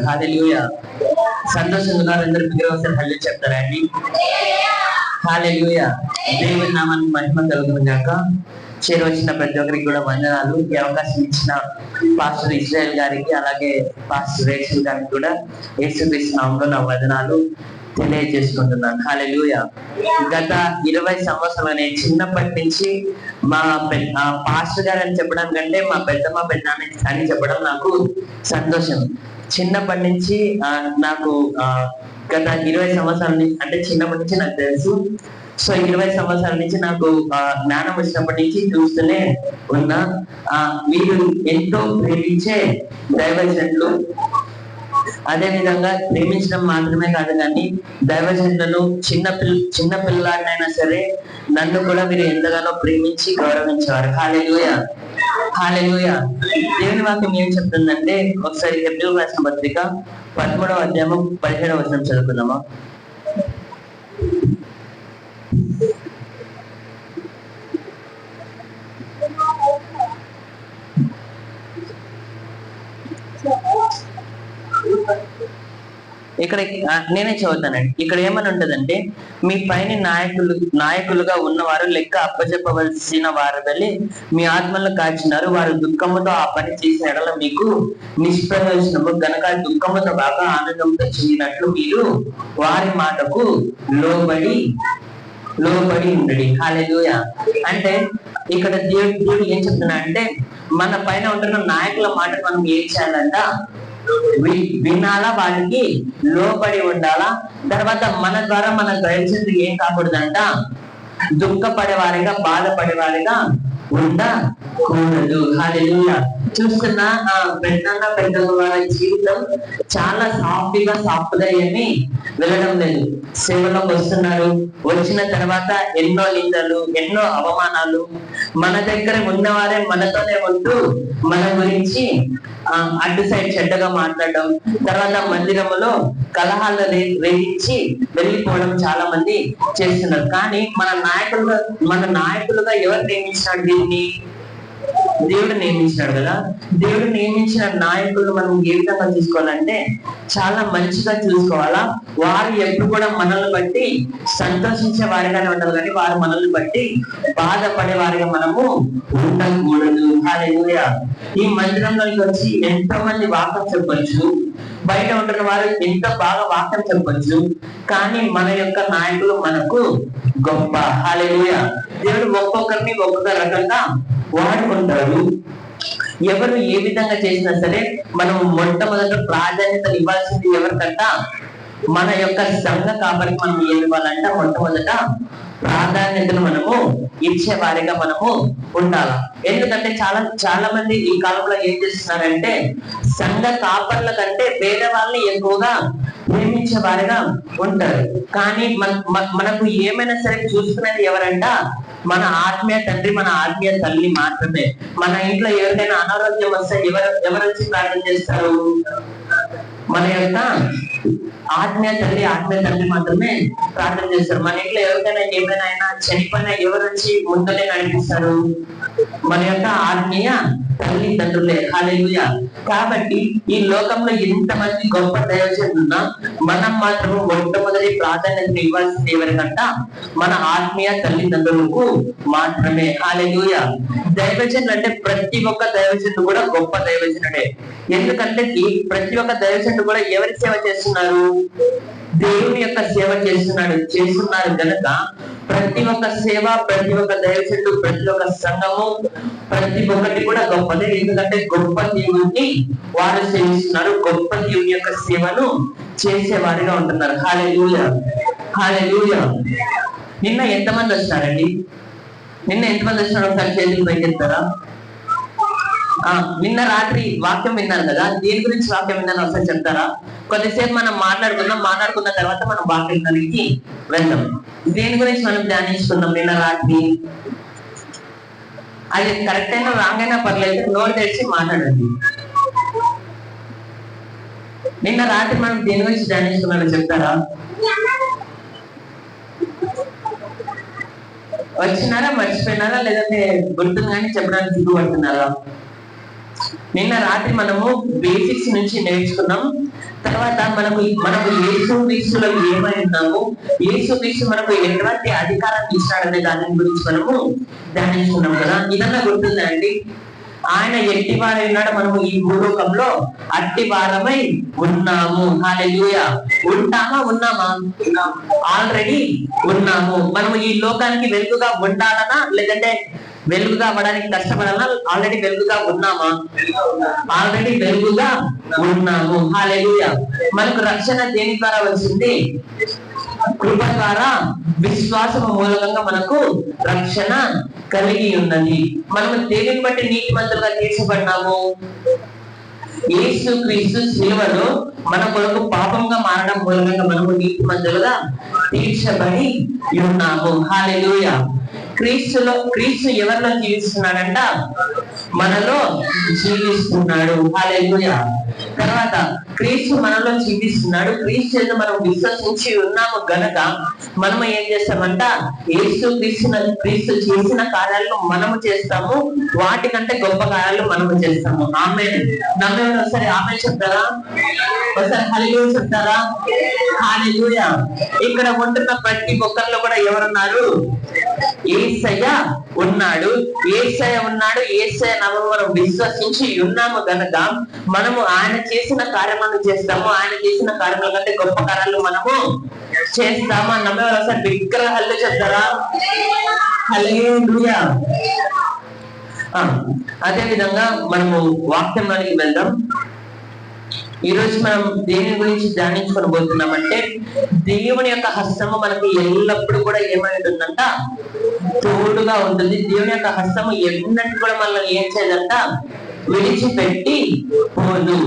హల్లెలూయా. సంతోషంగా అందరూ మీరు ఒకసారి హల్లెలూయా చెప్తారా అండి? హల్లెలూయా. దేవుని నామానికి మహిమ కలుగును గాక. చేరవచ్చిన ప్రతి ఒక్కరికి కూడా వందనాలు. ఈ అవకాశం ఇచ్చిన పాస్టర్ ఇజ్రాయెల్ గారికి, అలాగే పాస్టర్ రేచల్ గారికి కూడా యేసుక్రీస్తు నామములో నా వందనాలు తెలియజేసుకుంటున్నాను. హల్లెలూయా. గత 20 సంవత్సరాలు నేను చిన్నప్పటి నుంచి మా పాస్టర్ గారు అని చెప్పడం కంటే మా పెద్దమ్మ పెద్దనాన్న అని చెప్పడం నాకు సంతోషం. చిన్నప్పటి నుంచి నాకు గత 20 సంవత్సరాల నుంచి, అంటే చిన్నప్పటి నుంచి నాకు తెలుసు. సో 20 సంవత్సరాల నుంచి నాకు జ్ఞానం వచ్చినప్పటి నుంచి చూస్తూనే ఉన్నా. వీరు ఎంతో ప్రేమించే దైవజనులు, అదే విధంగా ప్రేమించడం మాత్రమే కాదు కానీ దైవజనులను చిన్న పిల్లాడినైనా సరే నన్ను కూడా మీరు ఎంతగానో ప్రేమించి గౌరవించేవారు. హల్లెలూయా. హల్లెలూయా. దేవుని వాక్యం ఏం చెప్తుందంటే, ఒకసారి హెబ్రీయులకు రాసిన పత్రిక 13వ అధ్యాయం 17వ వచనం చదువుకుందామా? ఇక్కడ నేనే చదువుతానండి. ఇక్కడ ఏమని ఉంటదంటే, మీ పైన నాయకులుగా ఉన్నవారు లెక్క అప్పచెప్పవలసిన వారదలి మీ ఆత్మలను కాచినారు. వారు దుఃఖముతో ఆ పని చేసిన ఎడల మీకు నిష్ప్రయోజనము గనక దుఃఖముతో బాగా ఆనందంతో చెందినట్లు మీరు వారి మాటకు లోబడి ఉండడి. హల్లెలూయా. అంటే ఇక్కడ దేవుడు ఏం చెప్తున్నా అంటే, మన పైన ఉంటున్న నాయకుల మాట మనం ఏం చేయాలంట? వినాలా, వాళ్ళకి లోబడి ఉండాలా. తర్వాత మన ద్వారా మన దైవజనులు ఏం కాకూడదంట? దుఃఖపడే వారిగా, బాధపడే వారిగా ఉండకూడదు. హల్లెలూయా. చూస్తున్నా పెద్దమ్మ వారి జీవితం చాలా సాఫ్ట్ గా ఏమి వెళ్ళడం లేదు. సేవలోకి వస్తున్నారు, వచ్చిన తర్వాత ఎన్నో నిందలు, ఎన్నో అవమానాలు, మన దగ్గర ఉన్నవారే మనతోనే ఉంటూ మన గురించి అడ్డు సైడ్ చెడ్డగా మాట్లాడడం, తర్వాత మందిరములో కలహాలు రేగించి వెళ్ళిపోవడం చాలా మంది చేస్తున్నారు. కానీ మన నాయకులుగా ఎవరు నియమించినాడు? దీన్ని దేవుడు నియమించినాడు కదా. దేవుడు నియమించిన నాయకులు మనం ఏ విధంగా చూసుకోవాలంటే చాలా మంచిగా చూసుకోవాలా. వారు ఎప్పుడు కూడా మనల్ని బట్టి సంతోషించే వారిగానే ఉండాలి, కానీ వారు మనల్ని బట్టి బాధపడే వారిగా మనము ఉండకూడదు. హల్లెలూయా. ఈ మందిరంలోకి వచ్చి ఎంతో మంది వాక్యం చెప్పొచ్చు, బయట ఉంటున్న వారు ఎంతో బాగా వాక్యం చెప్పొచ్చు, కానీ మన యొక్క నాయకులు మనకు గొప్ప. హల్లెలూయా. దేవుడు ఒక్కొక్కరిని ఒక్కొక్క రకంగా వాడుకుంటారు. ఎవరు ఏ విధంగా చేసినా సరే మనం మొట్టమొదట ప్రాధాన్యత ఇవ్వాల్సింది ఎవరికంట? మన యొక్క సంఘ కాపరికి మనం ఏం ఇవ్వాలంట? మొట్టమొదట ప్రాధాన్యతను మనము ఇచ్చే వారిగా మనము ఉండాలి. ఎందుకంటే చాలా మంది ఈ కాలంలో ఏం చేస్తున్నారంటే, సంఘ కాపర్ల కంటే వేరే వాళ్ళని ఎక్కువగా ప్రేమించే వారిగా ఉంటారు. కానీ మనకు ఏమైనా సరే చూసుకునేది ఎవరంట? మన ఆత్మీయ తండ్రి, మన ఆత్మీయ తల్లి మాత్రమే. మన ఇంట్లో ఎవరికైనా అనారోగ్యం వస్తే ఎవరు వచ్చి ప్రార్థన చేస్తారు? మన యొక్క ఆత్మీయ తండ్రి మాత్రమే ప్రార్థన చేస్తారు. మన ఇంట్లో ఎవరికైనా ఏమైనా చనిపోయినా ఎవరు వచ్చి ముందునే నడిపిస్తారు? మన యొక్క ఆత్మీయ తల్లిదండ్రులే. హల్లెలూయా. కాబట్టి ఈ లోకంలో ఎంతమంది గొప్ప దైవజనులు ఉన్నా మనం మాత్రము మొట్టమొదటి ప్రాధాన్యత ఇవ్వాల్సింది ఎవరికంట? మన ఆత్మీయ తల్లిదండ్రులకు మాత్రమే. హల్లెలూయా. దైవజనులు అంటే ప్రతి ఒక్క దైవజనుడు కూడా గొప్ప దైవజనుడే. ఎందుకంటే ప్రతి ఒక్క దైవజనుడు కూడా ఎవరి సేవ చేస్తున్నారు? దేవుని యొక్క సేవ చేస్తున్నారు గనక ప్రతి ఒక్క సేవ, ప్రతి ఒక్క దైవజనుడు, ప్రతి ఒక్క సంఘము, ప్రతి ఒక్కటి కూడా గొప్పదే. ఎందుకంటే గొప్ప దేవుని వారు సేవిస్తున్నారు, గొప్ప దేవుని యొక్క సేవను చేసేవారిగా ఉంటున్నారు. హల్లెలూయా. హల్లెలూయా. నిన్న ఎంతమంది వచ్చినారండి? ఒకసారి చేతులు పైకెత్తారా? నిన్న రాత్రి వాక్యం విన్నాను కదా, దేని గురించి వాక్యం విన్నాను ఒకసారి చెప్తారా? కొద్దిసేపు మనం మాట్లాడుకున్న తర్వాత మనం వాక్యానికి వెళ్దాం. దేని గురించి మనం ధ్యానించుకున్నాం నిన్న రాత్రి? అది కరెక్ట్ అయినా రాంగ్ అయినా పర్లేదు, నోరు తెరిచి మాట్లాడండి. నిన్న రాత్రి మనం దేని గురించి ధ్యానించుకున్నారో చెప్తారా? వచ్చినారా, మర్చిపోయినారా, లేదంటే గుర్తుంది కానీ చెప్పడానికి సిగ్గుపడుతున్నారా? నిన్న రాత్రి మనము బేసిక్స్ నుంచి నేర్చుకున్నాం. తర్వాత మనకు యేసు క్రీస్తులో ఏమై ఉన్నాము, యేసు క్రీస్తు మనకు ఎటువంటి అధికారాన్ని ఇస్తాడనే దాని గురించి మనము ధ్యానించుకున్నాం కదా. ఇదన్నా గుర్తుందా అండి? ఆయన ఎట్టి వారై ఉన్నాడు, మనము ఈ భూలోకంలో అట్టి వారమై ఉన్నాము. హల్లెలూయా. ఉంటామా? ఉన్నామా? ఆల్రెడీ ఉన్నాము. మనము ఈ లోకానికి వెలుగుగా ఉండాలనా, లేదంటే వెలుగుగా అవ్వడానికి కష్టపడాలన్నా? ఆల్రెడీ వెలుగుగా ఉన్నామా? ఆల్రెడీ వెలుగుగా ఉన్నాము. హల్లెలూయా. మనకు రక్షణ దేని ద్వారా వచ్చింది? కృప ద్వారా, విశ్వాసము మూలంగా మనకు రక్షణ కలిగి ఉన్నది. మనము దేనిని బట్టి నీతిమంతులుగా తీర్చబడినాము? యేసు క్రీస్తు శిలువలో మన కొరకు పాపంగా మారడం మూలంగా మనము నీతిమంతులుగా తీర్చబడి ఉన్నాము. హల్లెలూయా. క్రీస్తు ఎవరిలో జీవిస్తున్నాడంట? మనలో జీవిస్తున్నాడు. హల్లెలూయా. తర్వాత క్రీస్తు మనలో జీవిస్తున్నాడు. క్రీస్తు మనం విశ్వసించి ఉన్నాము గనక మనము ఏం చేస్తామంట? క్రీస్తు చేసిన కార్యాలను మనము చేస్తాము, వాటికంటే గొప్ప కార్యాలు మనము చేస్తాము. ఆమేన్. నమ్మే ఒకసారి ఆమేన్ చెప్తారా? ఒకసారి హల్లెలూయా చెప్తారా? హల్లెలూయా. ఇక్కడ ఉంటున్న ప్రతి ఒక్కరిలో కూడా ఎవరున్నారు? యేసయ్య ఉన్నాడు. యేసయ్య ఉన్నాడు. యేసయ్య నామమున మనం విశ్వసించి ఉన్నాము గనక మనము ఆయన చేసిన కార్యములను చేస్తాము. ఆయన చేసిన కార్యముల కంటే గొప్ప కార్యాలు మనము చేస్తాము. నమ్మేవారు ఒకసారి బిగ్గరగా హల్లెలూయా చెప్తారా? హల్లెలూయా. అదే విధంగా మనము వాక్యంలోనికి వెళ్దాం. ఈ రోజు మనం దేని గురించి ధ్యానించుకొని పోతున్నామంటే, దేవుని యొక్క హస్తము మనకి ఎల్లప్పుడూ కూడా ఏమై ఉంటుందంట? తోడుగా ఉంటుంది. దేవుని యొక్క హస్తము ఎన్నట్టు కూడా మనల్ని ఏం చేయదంట? విడిచిపెట్టి పోదు.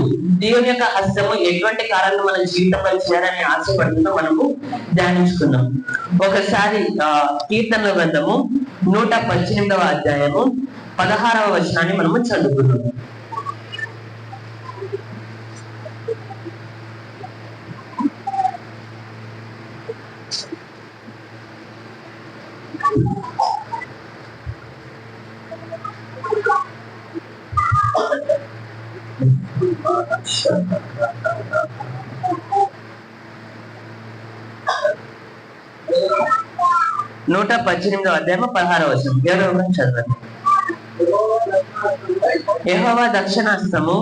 దేవుని యొక్క హస్తము ఎటువంటి కార్యాలను మన జీవితంలో చేయాలని ఆశపడుతుందో మనము ధ్యానించుకున్నాం. ఒకసారి కీర్తనల గ్రంథము 118వ అధ్యాయము 16వ వచనాన్ని మనము చదువుకున్నాం. నూట 18వ అధ్యాయము 16వ వచనం. 7వ వచనం చదవండి. యెహోవా దక్షిణాస్తము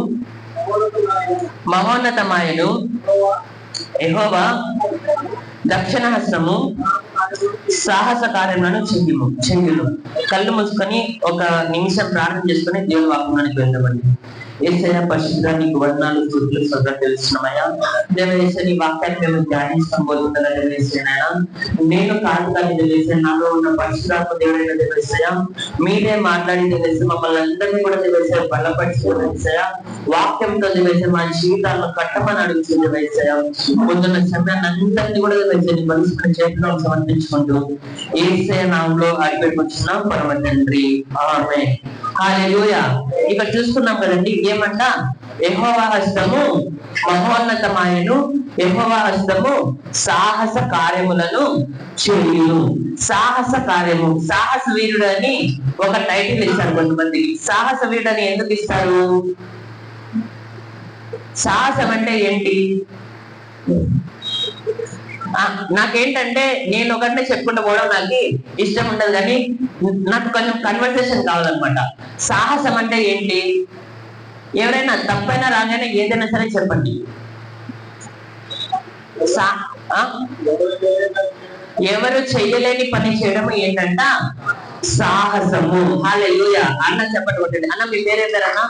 మహోన్నతమాయను. యెహోవా దక్షిణహస్తము సాహస కార్యములను చెయ్యును. కళ్ళు మూసుకొని ఒక నిమిషం ప్రార్థన చేసుకుని దేవుని వాక్యానికి వెళ్దామండి. యేసయ్య పరిశుద్ధ నీకు వందనాలు, స్తుతులు, స్తోత్రాలు తెలుస్తున్నామయ్యా. దేవయేసయ్య నీ వాక్యాన్ని మేము ధ్యానించుకోబోతుండగా దేవయేసయ్యా, నేను కాదు దేవయేసయ్య, నాలో ఉన్న పరిశుద్ధాత్మ దేవుడైన దేవయేసయ్య మీరే మాట్లాడి దేవయేసయ్య మమ్మల్ని అందరినీ కూడా దేవయేసయ్య బలపరిచి దేవయేసయ్య వాక్యంతో దేవయేసయ్య మా జీవితాలను కట్టమని అడుగుతుంది దేవయేసయ్య. ముందున్న సమయాన్ని అందరినీ కూడా దేవయేసయ్య నీ పరిశుద్ధ చేతిలో సమర్పించుకుంటూ యేసయ్య నామములో అడిగిపెట్టుకుంటున్నాం పరమ తండ్రి. ఆమేన్. హల్లెలూయా. ఇక్కడ చూసుకున్నాం కదండి, ఏమంట? యెహోవా హస్తము మహోన్నతమాయను. యెహోవా హస్తము సాహస కార్యములను చేయును. సాహస కార్యము, సాహస వీరుడు అని ఒక టైటిల్ ఇస్తారు కొంతమందికి. సాహస వీరుడు అని ఎందుకు ఇస్తారు? సాహసం అంటే ఏంటి? నాకేంటంటే నేను ఒకటే చెప్పుకుంటూ పోవడం నాకు ఇష్టం ఉండదు, కానీ నాకు కొంచెం కన్వర్సేషన్ కావాలన్నమాట. సాహసం అంటే ఏంటి? ఎవరైనా తప్పైనా రాగానే ఏదైనా సరే చెప్పండి. ఎవరు చెయ్యలేని పని చేయడం ఏంటంట? సాహసము. హల్లెలూయా. అన్న చెప్పండి కొట్టండి. అన్న మీ పేరేం పేరన్నా?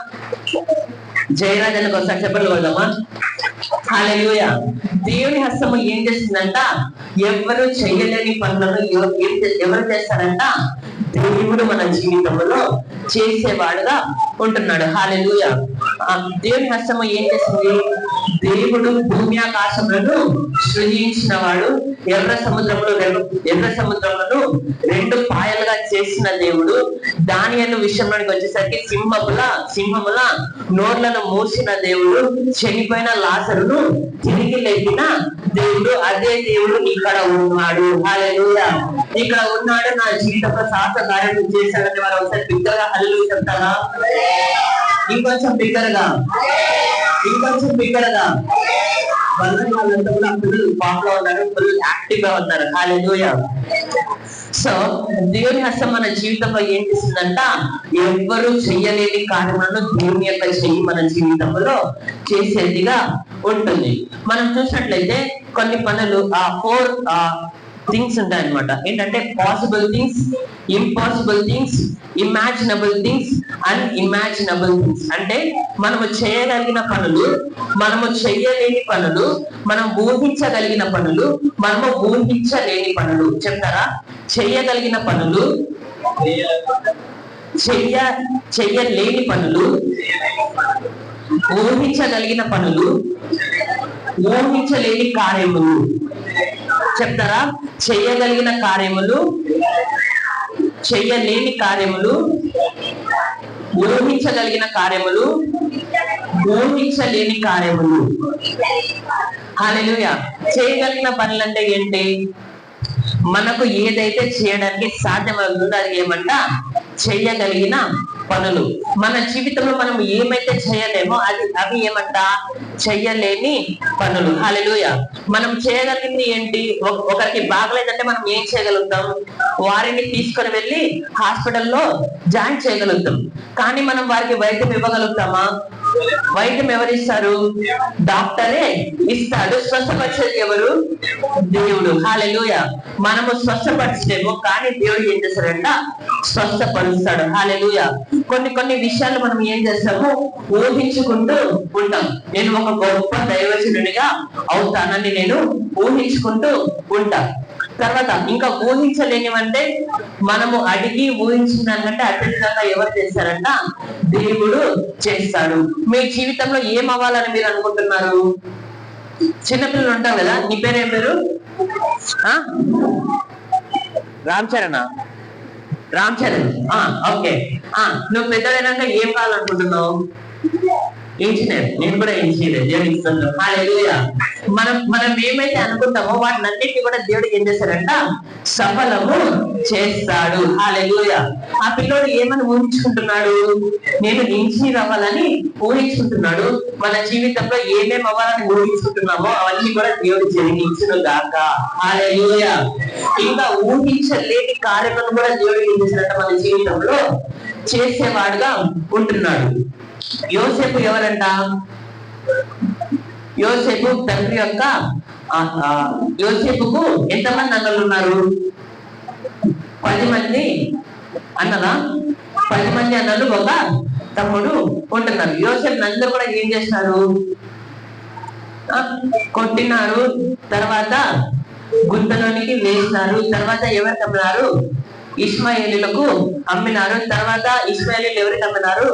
జయరాజ్ అని ఒకసారి చెప్పండి కొడదామా? హల్లెలూయా. దేవుని హస్తము ఏం చేస్తుందంట? ఎవరు చెయ్యలేని పనులను ఎవరు చేస్తారంట? దేవుడు మన జీవితంలో చేసేవాడుగా ఉంటున్నాడు. హల్లెలూయా. దేవుని హస్తము ఏం చేస్తుంది? దేవుడు భూమి ఆకాశములను సృజించిన వాడు. ఎర్ర సముద్రములను రెండు పాయలుగా చేసిన దేవుడు. దానియేలు విషయంలోకి వచ్చేసరికి సింహముల నోర్లను మూసిన దేవుడు. చనిపోయిన లాజరును తిరిగి తిరిగి లేపిన దేవుడు, అదే దేవుడు ఇక్కడ ఉన్నాడు. హల్లెలూయా. ఇక్కడ ఉన్నాడు, నా జీవితంలో సాహస కార్యం చేశాడని వారు ఒకసారి బిగ్గరగా హల్లెలూయా చెప్తారా? ఇంకొంచెం బిగ్గరగా, ఇంకొంచెం బిగ్గరగా. వాళ్ళంతా కూడా ఫుల్ ఫామ్ లో ఉన్నారు, ఫుల్ యాక్టివ్ గా ఉన్నారు. హల్లెలూయా. సో దేవుని హస్తం మన జీవితంలో ఏం చేస్తుందంట? ఎవ్వరూ చెయ్యలేని కార్యములను దేవుని యొక్క చెయ్యి మన జీవితంలో చేసేదిగా ఉంటుంది. మనం చూసినట్లయితే కొన్ని పనులు 4 థింగ్స్ ఉంటాయన్నమాట. ఏంటంటే possible things, impossible things, imaginable things, unimaginable things. అంటే మనము చేయగలిగిన పనులు, మనము చెయ్యలేని పనులు, మనం ఊహించగలిగిన పనులు, మనము ఊహించలేని పనులు. చెప్తారా? చెయ్యగలిగిన పనులు, చెయ్యలేని పనులు, ఊహించగలిగిన పనులు, ఊహించలేని కార్యములు. చెప్తారా? చెయ్యగలిగిన కార్యములు, చెయ్యలేని కార్యములు, ఊహించగలిగిన కార్యములు, ఊహించలేని కార్యములు. హల్లెలూయా. చేయగలిగిన పనులంటే ఏంటి? మనకు ఏదైతే చేయడానికి సాధ్యమవుతుందో అది ఏమంట? చెయ్యగలిగిన పనులు. మన జీవితంలో మనం ఏమైతే చేయలేమో అవి ఏమంట? చెయ్యలేని పనులు. హల్లెలూయా. మనం చేయగలిగింది ఏంటి? ఒకరికి బాగలేదంటే మనం ఏం చేయగలుగుతాం? వారిని తీసుకొని వెళ్ళి హాస్పిటల్లో జాయిన్ చేయగలుగుతాం. కానీ మనం వారికి వైద్యం ఇవ్వగలుగుతామా? వైద్యం ఎవరిస్తారు? డాక్టరే ఇస్తాడు. స్వస్థపరిచేది ఎవరు? దేవుడు. హల్లెలూయా. మనము స్వస్థపరిచేమో, కానీ దేవుడు ఏం చేస్తాడంట? స్వస్థపరుస్తాడు. హల్లెలూయా. కొన్ని విషయాలు మనం ఏం చేస్తాము? ఊహించుకుంటూ ఉంటాం. నేను ఒక గొప్ప దైవజనుడిగా అవుతానని నేను ఊహించుకుంటూ ఉంటా. తర్వాత ఇంకా ఊహించలేనివంటే మనము అడిగి ఊహించిన దానికంటే అత్యధికంగా ఎవరు చేస్తారంట? దేవుడు చేస్తాడు. మీ జీవితంలో ఏం అవ్వాలని మీరు అనుకుంటున్నారు? చిన్నపిల్లలు ఉంటారు కదా, నీ పేరేం పేరు? రామ్ చరణ్. రామ్ చరణ్. ఓకే. నువ్వు పెద్దదైనాక ఏం కావాలనుకుంటున్నావు? ఇంజనీర్. నేను కూడా ఇంజనీర్. దేవుడు ఇస్తున్నాడు. హల్లెలూయా. మనం ఏమైతే అనుకుంటామో వాటిని అన్నిటిని కూడా దేవుడు ఏం చేస్తాడంట? సఫలము చేస్తాడు. హల్లెలూయా. ఆ పిల్లోడు ఏమని ఊహించుకుంటున్నాడు? నేను ఇంజనీర్ అవ్వాలని ఊహించుకుంటున్నాడు. మన జీవితంలో ఏమేమి అవ్వాలని ఊహించుకుంటున్నామో అవన్నీ కూడా దేవుడు జరిగించును గాక. హల్లెలూయా. ఇంకా ఊహించలేని కార్యక్రమం కూడా దేవుడు ఏం చేశాడంట? మన జీవితంలో చేసేవాడుగా ఉంటున్నాడు. యోసేపు ఎవరంట? యోసేపు తండ్రి యొక్క యోసేపుకు ఎంతమంది అన్నలు ఉన్నారు? 10 మంది అన్నలా? 10 మంది అన్నలు, ఒక తమ్ముడు ఉంటున్నారు. యోసేపు అందరూ కూడా ఏం చేస్తున్నారు? కొట్టినారు, తర్వాత గుంతలోనికి వేసినారు. తర్వాత ఎవరికి అమ్మినారు? ఇష్మాయేలీలకు అమ్మినారు. తర్వాత ఇష్మాయేలీలు ఎవరికి అమ్మినారు?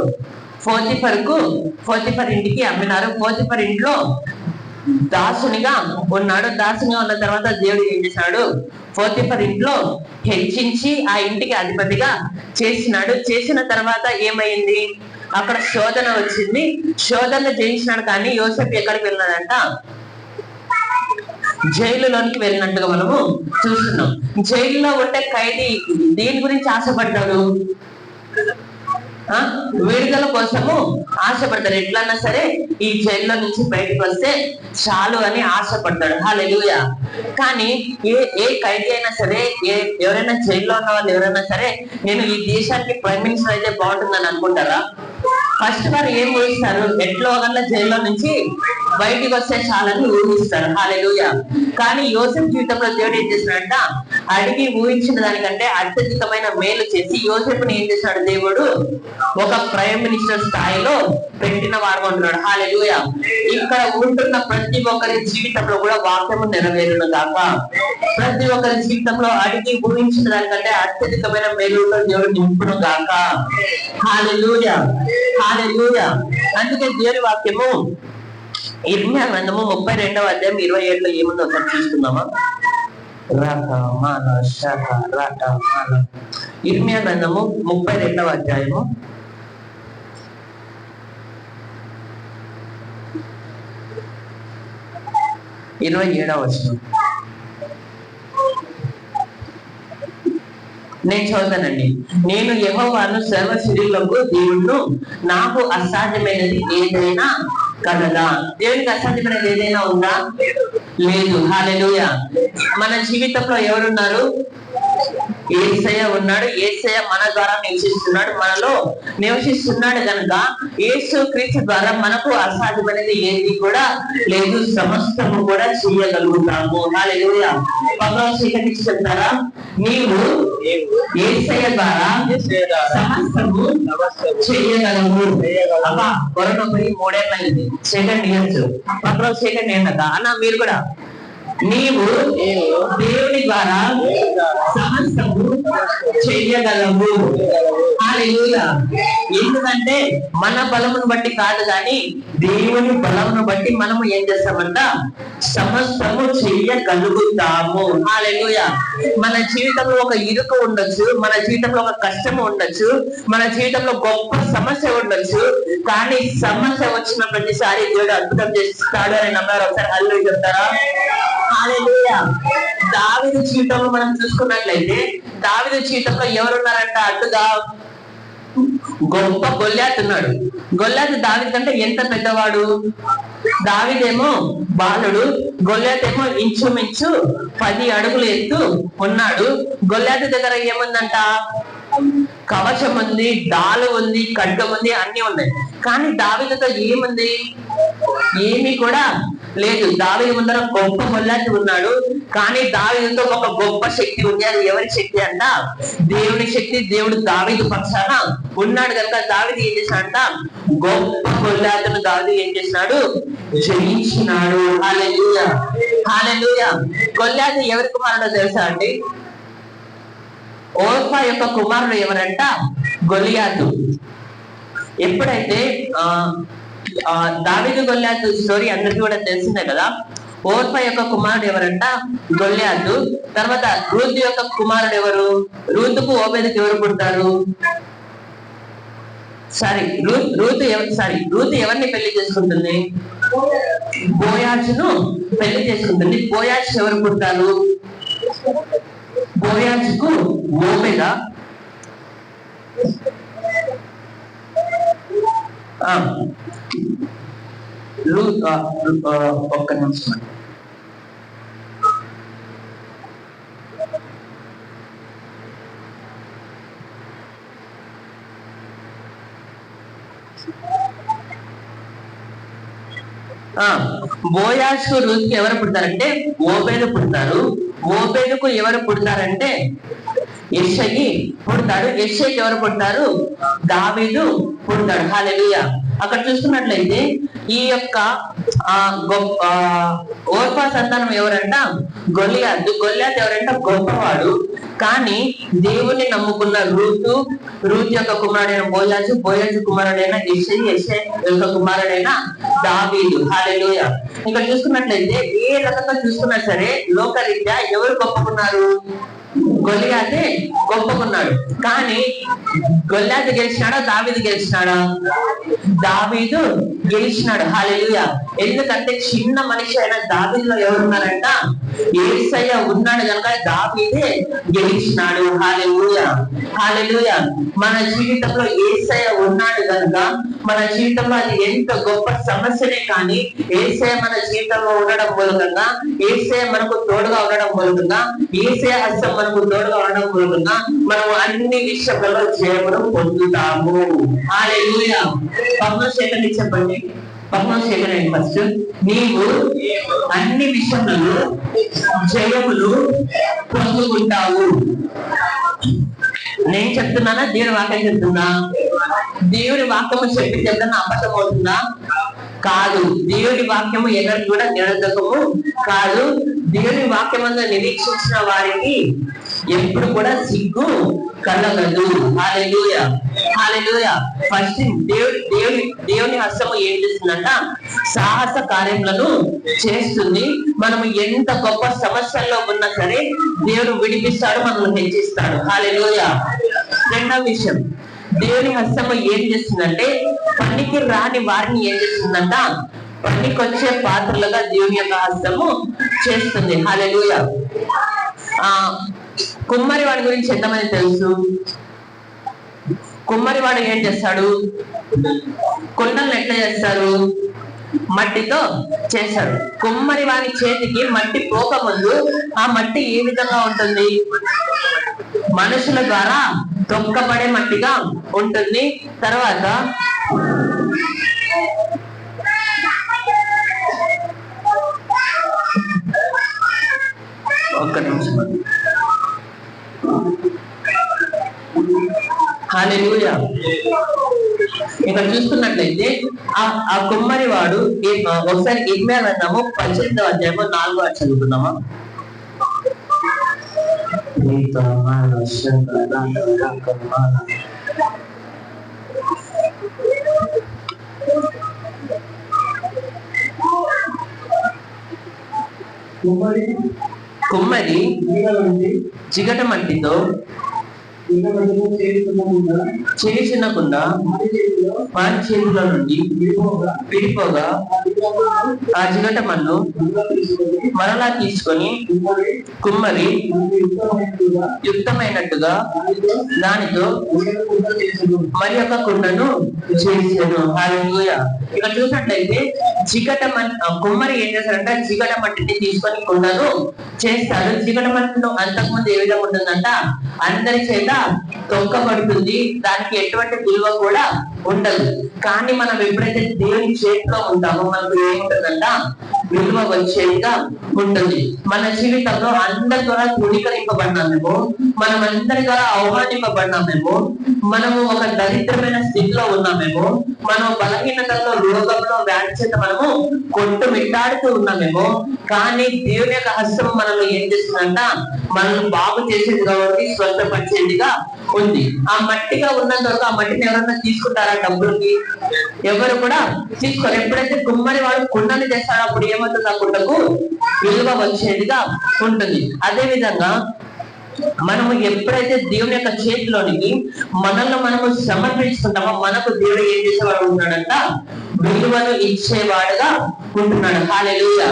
పోతీఫర్ ఇంటికి అమ్మినారు. పోతీఫర్ ఇంట్లో దాసునిగా ఉన్నాడు. దాసునిగా ఉన్న తర్వాత దేవుడు ఏం చేశాడు? పోతీఫర్ ఇంట్లో హెచ్చించి ఆ ఇంటికి అధిపతిగా చేసినాడు. చేసిన తర్వాత ఏమైంది? అక్కడ శోధన వచ్చింది. శోధన జయించినాడు. కానీ యోసేపు ఎక్కడికి వెళ్ళినాడంట? జైలులోనికి వెళ్ళినట్టుగా మనము చూస్తున్నాం. జైల్లో ఉంటే ఖైదీ దేని గురించి ఆశపడ్డాడు? విడుదల కోసము ఆశపడతాడు. ఎట్లన్నా సరే ఈ జైల్లో నుంచి బయటకు వస్తే చాలు అని ఆశపడతాడు. హల్లెలూయా. కానీ ఏ ఖైదీ అయినా సరే, ఎవరైనా జైల్లో ఉన్న వాళ్ళు ఎవరైనా సరే, నేను ఈ దేశానికి ప్రైమ్ మినిస్టర్ అయితే బాగుంటుందని అనుకుంటారా? ఫస్ట్ వారు ఏం ఊహిస్తారు? ఎట్లో ఒకళ్ళ జైల్లో నుంచి బయటికి వస్తే చాలని ఊహిస్తారు. హల్లెలూయా. కానీ యోసేపు జీవితంలో దేవుడు ఏం చేస్తున్నాడంట? అడిగి ఊహించిన దానికంటే అత్యధికమైన మేలు చేసి యోసేపుని ఏం చేశాడు? దేవుడు ఒక ప్రైమ్ మినిస్టర్ స్థాయిలో పెట్టిన వాడు అంటున్నాడు. హల్లెలూయా. ఇక్కడ ఉంటున్న ప్రతి ఒక్కరి జీవితంలో కూడా వాక్యము నెరవేరును గాక. ప్రతి ఒక్కరి జీవితంలో అడిగి ఊహించిన దానికంటే అత్యధికమైన మేలుతో దేవుడు నింపును గాక. హల్లెలూయా. హల్లెలూయా. అందుకే దేవుని వాక్యము ఇర్మియా గ్రంథము 32వ అధ్యాయం 27లో ఏముందో ఒకసారి చూసుకుందామా? ఇర్మియా గ్రంథము 32వ అధ్యాయము 27 27వ వచనం నేను చదువుతానండి. నేను యెహోవాను సర్వశరీరులకు దేవుడును, నాకు అసాధ్యమైనది ఏదైనా కలదా? దేవునికి అసాధ్యమైనది ఏదైనా ఉందా? లేదు. హల్లెలూయా. మన జీవితంలో ఎవరున్నారు? యేసయ్య ఉన్నాడు. యేసయ్య మన ద్వారా నివసిస్తున్నాడు, మనలో నివసిస్తున్నాడు కనుక యేసు క్రీస్తు ద్వారా మనకు అసాధ్యమైనది ఏది కూడా లేదు, సమస్తము కూడా చేయగలుగుతాము. హల్లెలూయా. పౌలు చెప్తారా? నీవు యేసయ్య ద్వారా సమస్తము చేయగలవు. అబ్బా కరోనా పోయి 3 ఏళ్ళు అయింది, సెకండ్ ఇయర్స్. పౌలు సెకండ్ ఏంటక అన్న మీరు కూడా నీవు దేవుని ద్వారా సమస్తము చెయ్యగలవు. హల్లెలూయా. ఎందుకంటే మన బలమును బట్టి కాదు, కానీ దేవుని బలమును బట్టి మనము ఏం చేస్తామంట? సమస్తము చెయ్యగలుగుతాము. హల్లెలూయా. మన జీవితంలో ఒక ఇరుకు ఉండొచ్చు, మన జీవితంలో ఒక కష్టం ఉండొచ్చు, మన జీవితంలో గొప్ప సమస్య ఉండొచ్చు, కానీ సమస్య వచ్చిన ప్రతిసారి దేవుడు అద్భుతం చేస్తాడు అని నమ్మారు. ఒకసారి హల్లెలూయా చెప్తారా? హల్లెలూయా. దావీదు జీవితంలో మనం చూసుకున్నట్లయితే దావీదు జీవితంలో ఎవరున్నారంట? అడ్డుగా గొప్ప గొల్యాతు ఉన్నాడు. గొల్యాతు దావీదు కంటే ఎంత పెద్దవాడు? దావీదేమో బాలుడు, గొల్యాతు ఏమో ఇంచుమించు 10 అడుగులు ఎత్తు ఉన్నాడు. గొల్యాతు దగ్గర ఏముందంట? కవచం ఉంది, డాలు ఉంది, ఖడ్గం ఉంది, అన్ని ఉన్నాయి. కానీ దావీదుతో ఏముంది? ఏమీ కూడా లేదు. దావీదు ముందర గొప్ప గొల్యాతు ఉన్నాడు, కానీ దావీదుతో ఒక గొప్ప శక్తి ఉంది. అది ఎవరి శక్తి అంట? దేవుని శక్తి. దేవుడు దావీదు పక్షాన ఉన్నాడు కనుక దావీదు ఏం చేశాడంట? గొప్ప గొల్యాతును దావీదు ఏం చేసినాడు? జయించినాడు. హల్లెలూయా. హల్లెలూయా. గొల్యాతు ఎవరి కుమారుడో తెలుసా అండి? ఓర్పా యొక్క కుమారుడు ఎవరంట? గొలియాతు. ఎప్పుడైతే దావీదు గొల్యాతు స్టోరీ అందరికీ కూడా తెలిసిందే కదా. ఓర్పా యొక్క కుమారుడు ఎవరంట? గొల్యాతు. తర్వాత రూతు యొక్క కుమారుడు ఎవరు? రూతుకు ఓబేదుకు ఎవరు పుడతారు? రూతు ఎవరిని పెళ్లి చేసుకుంటుంది? బోయాజును పెళ్లి చేసుకుంటుంది. బోయాజు ఎవరు పుడతారు? బోయాజుకు ఓబేద, ఒక్క నిమిషం. బోయాజుకు రూతుకు ఎవరు పుడతారంటే ఓబేదు పుడతారు. ఓబేదుకు ఎవరు పుడతారంటే యెషయి పుడతాడు. యెషయికి ఎవరు పుడతారు? దావీదు పుడతాడు. హల్లెలూయా. అక్కడ చూసుకున్నట్లయితే ఈ యొక్క ఓర్పా సంతానం ఎవరంట? గొల్యాతు. గొల్యాతు ఎవరంట? గొప్పవాడు. కానీ దేవుణ్ణి నమ్ముకున్న రూతు యొక్క కుమారుడైన బోయాజు, బోయాజు కుమారుడైన యెషయి, యెషయి యొక్క కుమారుడైన దావీదు. హల్లెలూయా. ఇక్కడ చూసుకున్నట్లయితే ఏ రకంగా చూసుకున్నా సరే లోకరీత్యా ఎవరు గొప్పకున్నారు? గొలియాతే గొప్పకున్నాడు. కానీ గొల్యాతు గెలిచినాడా? దావీదు గెలిచినాడా? దావీదు గెలిచినాడు. హల్లెలూయా. ఎందుకంటే చిన్న మనిషి అయిన దావీదులో ఎవరున్నారంట? యేసయ్య ఉన్నాడు కనుక దావీదే గెలిచినాడు. హల్లెలూయా. హల్లెలూయా. మన జీవితంలో యేసయ్య ఉన్నాడు కనుక మన జీవితంలో అది ఎంత గొప్ప సమస్యనే కానీ యేసయ్య మన జీవితంలో ఉండడం మూలంగా, యేసయ్య మనకు తోడుగా ఉండడం మూలంగా, యేసయ్య హస్తం మనకు తోడుగా ఉండడం మూలంగా మనం అన్ని విషయాలలో జయమును పొందుతాము. హల్లెలూయా. పద్మశేఖర్ చెప్పండి. పద్మశేఖర్ అండి ఫస్ట్. నీవు అన్ని విషయాలలో జయములు పొందుకుంటావు. నేను చెప్తున్నానా? దేవుని వాక్యం చెప్తున్నా? దేవుని వాక్యము చెప్పి చెప్తున్నా అబద్ధం అవుతుందా? కాదు. దేవుని వాక్యము ఎవరికి కూడా నిరర్ధకము కాదు. దేవుని వాక్యమందు నిరీక్షించిన వారికి ఎప్పుడు కూడా సిగ్గు కలగదు. హల్లెలూయా. హల్లెలూయా. ఫస్ట్ దేవుని హస్తము ఏం చేస్తుందంట? సాహస కార్యములను చేస్తుంది. మనము ఎంత గొప్ప సమస్యల్లో ఉన్నా సరే దేవుడు విడిపిస్తాడు, మనల్ని హెచ్చిస్తాడు. హల్లెలూయా. రెండవ విషయం, దేవుని హస్తము ఏం చేస్తుందంటే పనికి రాని వారిని ఏం చేస్తుందంట? పనికొచ్చే పాత్రలుగా దేవుని యొక్క హస్తము చేస్తుంది. హల్లెలూయా. కుమ్మరి వాడి గురించి ఎంతమంది తెలుసు? కుమ్మరి వాడు ఏం చేస్తాడు? కుండలను ఎట్లా చేస్తారు? మట్టితో చేశారు. కుమ్మరి వాని చేతికి మట్టి పోకముందు ఆ మట్టి ఏ విధంగా ఉంటుంది? మనుషుల ద్వారా తొక్కబడే మట్టిగా ఉంటుంది. తర్వాత ఒక్క నిమిషం. హల్లెలూయా. ఇక్కడ చూసుకున్నట్లయితే ఆ కుమ్మరి వాడు ఒకసారి ఇర్మియా విన్నాము 18వ అధ్యాయము 4వ చదువుకున్నామా? కుమ్మరి చిగట మట్టితో చేసినకుండా వారి చేతిలో నుండి విడిపోగా ఆ చిగట మన్ను మరలా తీసుకొని కుమ్మరి యుక్తమైనట్టుగా దానితో మరి ఒక కుండను చేసాను. హల్లెలూయా. ఇక్కడ చూసినట్లయితే కుమ్మరి ఏం చేస్తారంటే చిగట మట్టిని తీసుకొని కుండను చేస్తారు. చిగట మట్టిలో అంతకుముందు ఏ విధంగా ఉంటుందంట? అందరి చేత తొక్కబడుతుంది. దానికి ఎటువంటి విలువ కూడా ఉండదు. కానీ మనం ఎప్పుడైతే దేవుని చేతిలో ఉంటామో మనకు ఏముంటుందంట? విలువ వచ్చేదిగా ఉంటుంది. మన జీవితంలో అందరి ద్వారా తృణీకరింపబడినామేమో, మనం అందరి ద్వారా అవమానింపబడినామేమో, మనము ఒక దరిద్రమైన స్థితిలో ఉన్నామేమో, మనం బలహీనతల్లో, రోగంలో, వ్యాధి చేత మనము కొట్టుమిట్టాడుతూ ఉన్నామేమో, కానీ దేవుని యొక్క హస్తం మనల్ని ఏం చేస్తుందంట? మనల్ని బాగు చేసేది కాబట్టి స్వస్థపరిచేదిగా ఉంది. ఆ మట్టిగా ఉన్నంత వరకు ఆ మట్టిని ఎవరన్నా తీసుకుంటారా డబ్బులకి? ఎవరు కూడా తీసుకోరు. ఎప్పుడైతే కుమ్మరి వాడు కుండని చేస్తాడో అప్పుడు ఏమవుతుంది? ఆ కుండకు విలువ వచ్చేదిగా ఉంటుంది. అదే విధంగా మనము ఎప్పుడైతే దేవుని యొక్క చేతిలోనికి మనల్ని మనము సమర్పించుకుంటామో మనకు దేవుడు ఏం చేసేవాడు ఉంటున్నాడంట? విలువను ఇచ్చేవాడుగా ఉంటున్నాడు. హల్లెలూయా.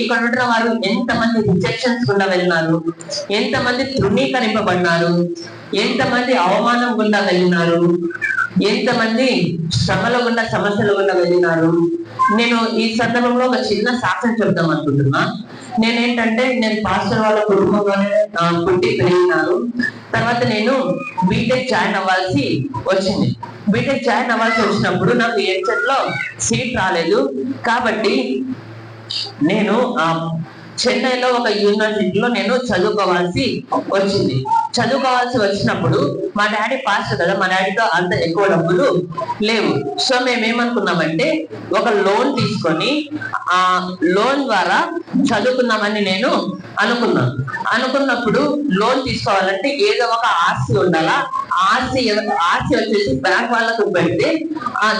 ఇక్కడ ఉంటున్న వారు ఎంతమంది రిజెక్షన్స్ గుండా వెళ్ళినారు, ఎంతమంది తృణీకరింపబడినారు, ఎంతమంది అవమానం గుండా వెళ్ళినారు, ఎంతమంది శ్రమల గుండా, సమస్యల గుండా వెళ్ళినారు. నేను ఈ సందర్భంలో ఒక చిన్న సాక్ష్యం చెప్దాం అనుకుంటున్నా. నేను పాస్టర్ వాళ్ళ కుటుంబంలోనే పుట్టి పెరిగినాను. తర్వాత నేను బీటెక్ జాయిన్ అవ్వాల్సి వచ్చింది. బీటెక్ జాయిన్ అవ్వాల్సి వచ్చినప్పుడు నాకు ఎంసెట్ లో సీట్ రాలేదు. కాబట్టి నేను చెన్నైలో ఒక యూనివర్సిటీలో నేను చదువుకోవాల్సి వచ్చింది. చదువుకోవాల్సి వచ్చినప్పుడు మా డాడీ పాస్టర్ కదా, మా డాడీతో అంత ఎక్కువ డబ్బులు లేవు. సో మేమేమనుకున్నామంటే ఒక లోన్ తీసుకొని ఆ లోన్ ద్వారా చదువుకుందామని నేను అనుకున్నప్పుడు లోన్ తీసుకోవాలంటే ఏదో ఒక ఆస్తి ఉండాలా. ఆస్తి వచ్చేసి బ్యాంక్ వాళ్ళకు పెడితే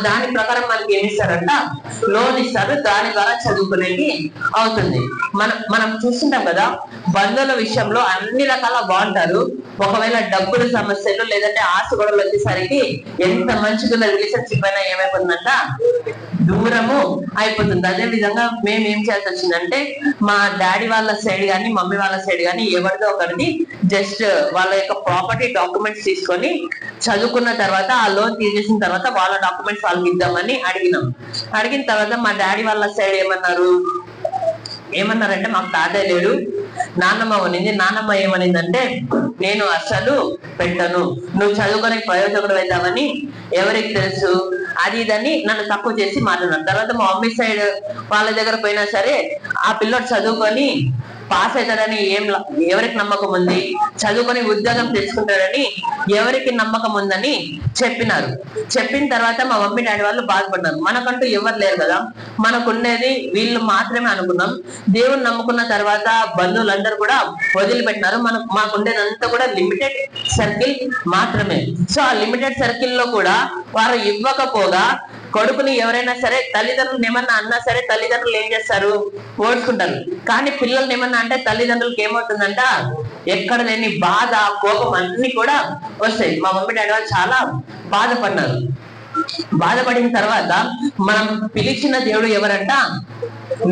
దాని ప్రకారం మనకి ఏమి ఇస్తారంట? లోన్ ఇస్తారు. దాని ద్వారా చదువుకునేది అవుతుంది. మనం చూస్తుంటాం కదా, బంధువుల విషయంలో అన్ని రకాల బాగుంటారు. ఒకవేళ డబ్బుల సమస్యలు లేదంటే ఆస్తి గొడవలు వచ్చేసరికి ఎంత మంచిగా రిలేషన్షిప్ అయినా ఏమైపోతుందంట? దూరము అయిపోతుంది. అదే విధంగా మేము ఏం చేయాల్సి వచ్చిందంటే మా డాడీ వాళ్ళ సైడ్ కానీ మమ్మీ వాళ్ళ సైడ్ కానీ ఎవరిదో ఒకరిది జస్ట్ వాళ్ళ యొక్క ప్రాపర్టీ డాక్యుమెంట్స్ తీసుకొని చదువుకున్న తర్వాత ఆ లోన్ తీసేసిన తర్వాత వాళ్ళ డాక్యుమెంట్స్ వాళ్ళకి ఇద్దామని అడిగిన తర్వాత మా డాడీ వాళ్ళ సైడ్ ఏమన్నారంటే మాకు తాతయ్య లేడు, నాన్నమ్మ ఉనింది. నాన్నమ్మ ఏమనిందంటే నేను అసలు పెట్టను, నువ్వు చదువుకొని ప్రయోజకుడు వెళ్దామని ఎవరికి తెలుసు, అది ఇదని నన్ను తక్కువ చేసి మాట్లాడినాను. తర్వాత మా మమ్మీ సైడ్ వాళ్ళ దగ్గర పోయినా సరే ఆ పిల్లోడు చదువుకొని పాస్ అవుతాడని ఎవరికి నమ్మకం ఉంది, చదువుకొని ఉద్యోగం తెచ్చుకుంటాడని ఎవరికి నమ్మకం ఉందని చెప్పిన తర్వాత మా మమ్మీ డాడీ వాళ్ళు బాధపడ్డారు. మనకంటూ ఎవరు లేరు కదా, మనకుండేది వీళ్ళు మాత్రమే అనుకున్నాం. దేవుని నమ్ముకున్న తర్వాత బంధువులందరూ కూడా వదిలిపెట్టినారు. మాకుండేదంతా కూడా లిమిటెడ్ సర్కిల్ మాత్రమే. సో ఆ లిమిటెడ్ సర్కిల్ లో కూడా వారు ఇవ్వకపోగా కొడుకుని ఎవరైనా సరే తల్లిదండ్రులు ఏమన్నా అన్నా సరే తల్లిదండ్రులు ఏం చేస్తారు? ఓడ్చుకుంటారు. కానీ పిల్లల్ని ఏమన్నా అంటే తల్లిదండ్రులకి ఏమవుతుందంట? ఎక్కడ లేని బాధ, కోపం అన్ని కూడా వస్తాయి. మా మమ్మీ డాడీ వాళ్ళు చాలా బాధపడినారు. బాధపడిన తర్వాత మనం పిలిచిన దేవుడు ఎవరంట?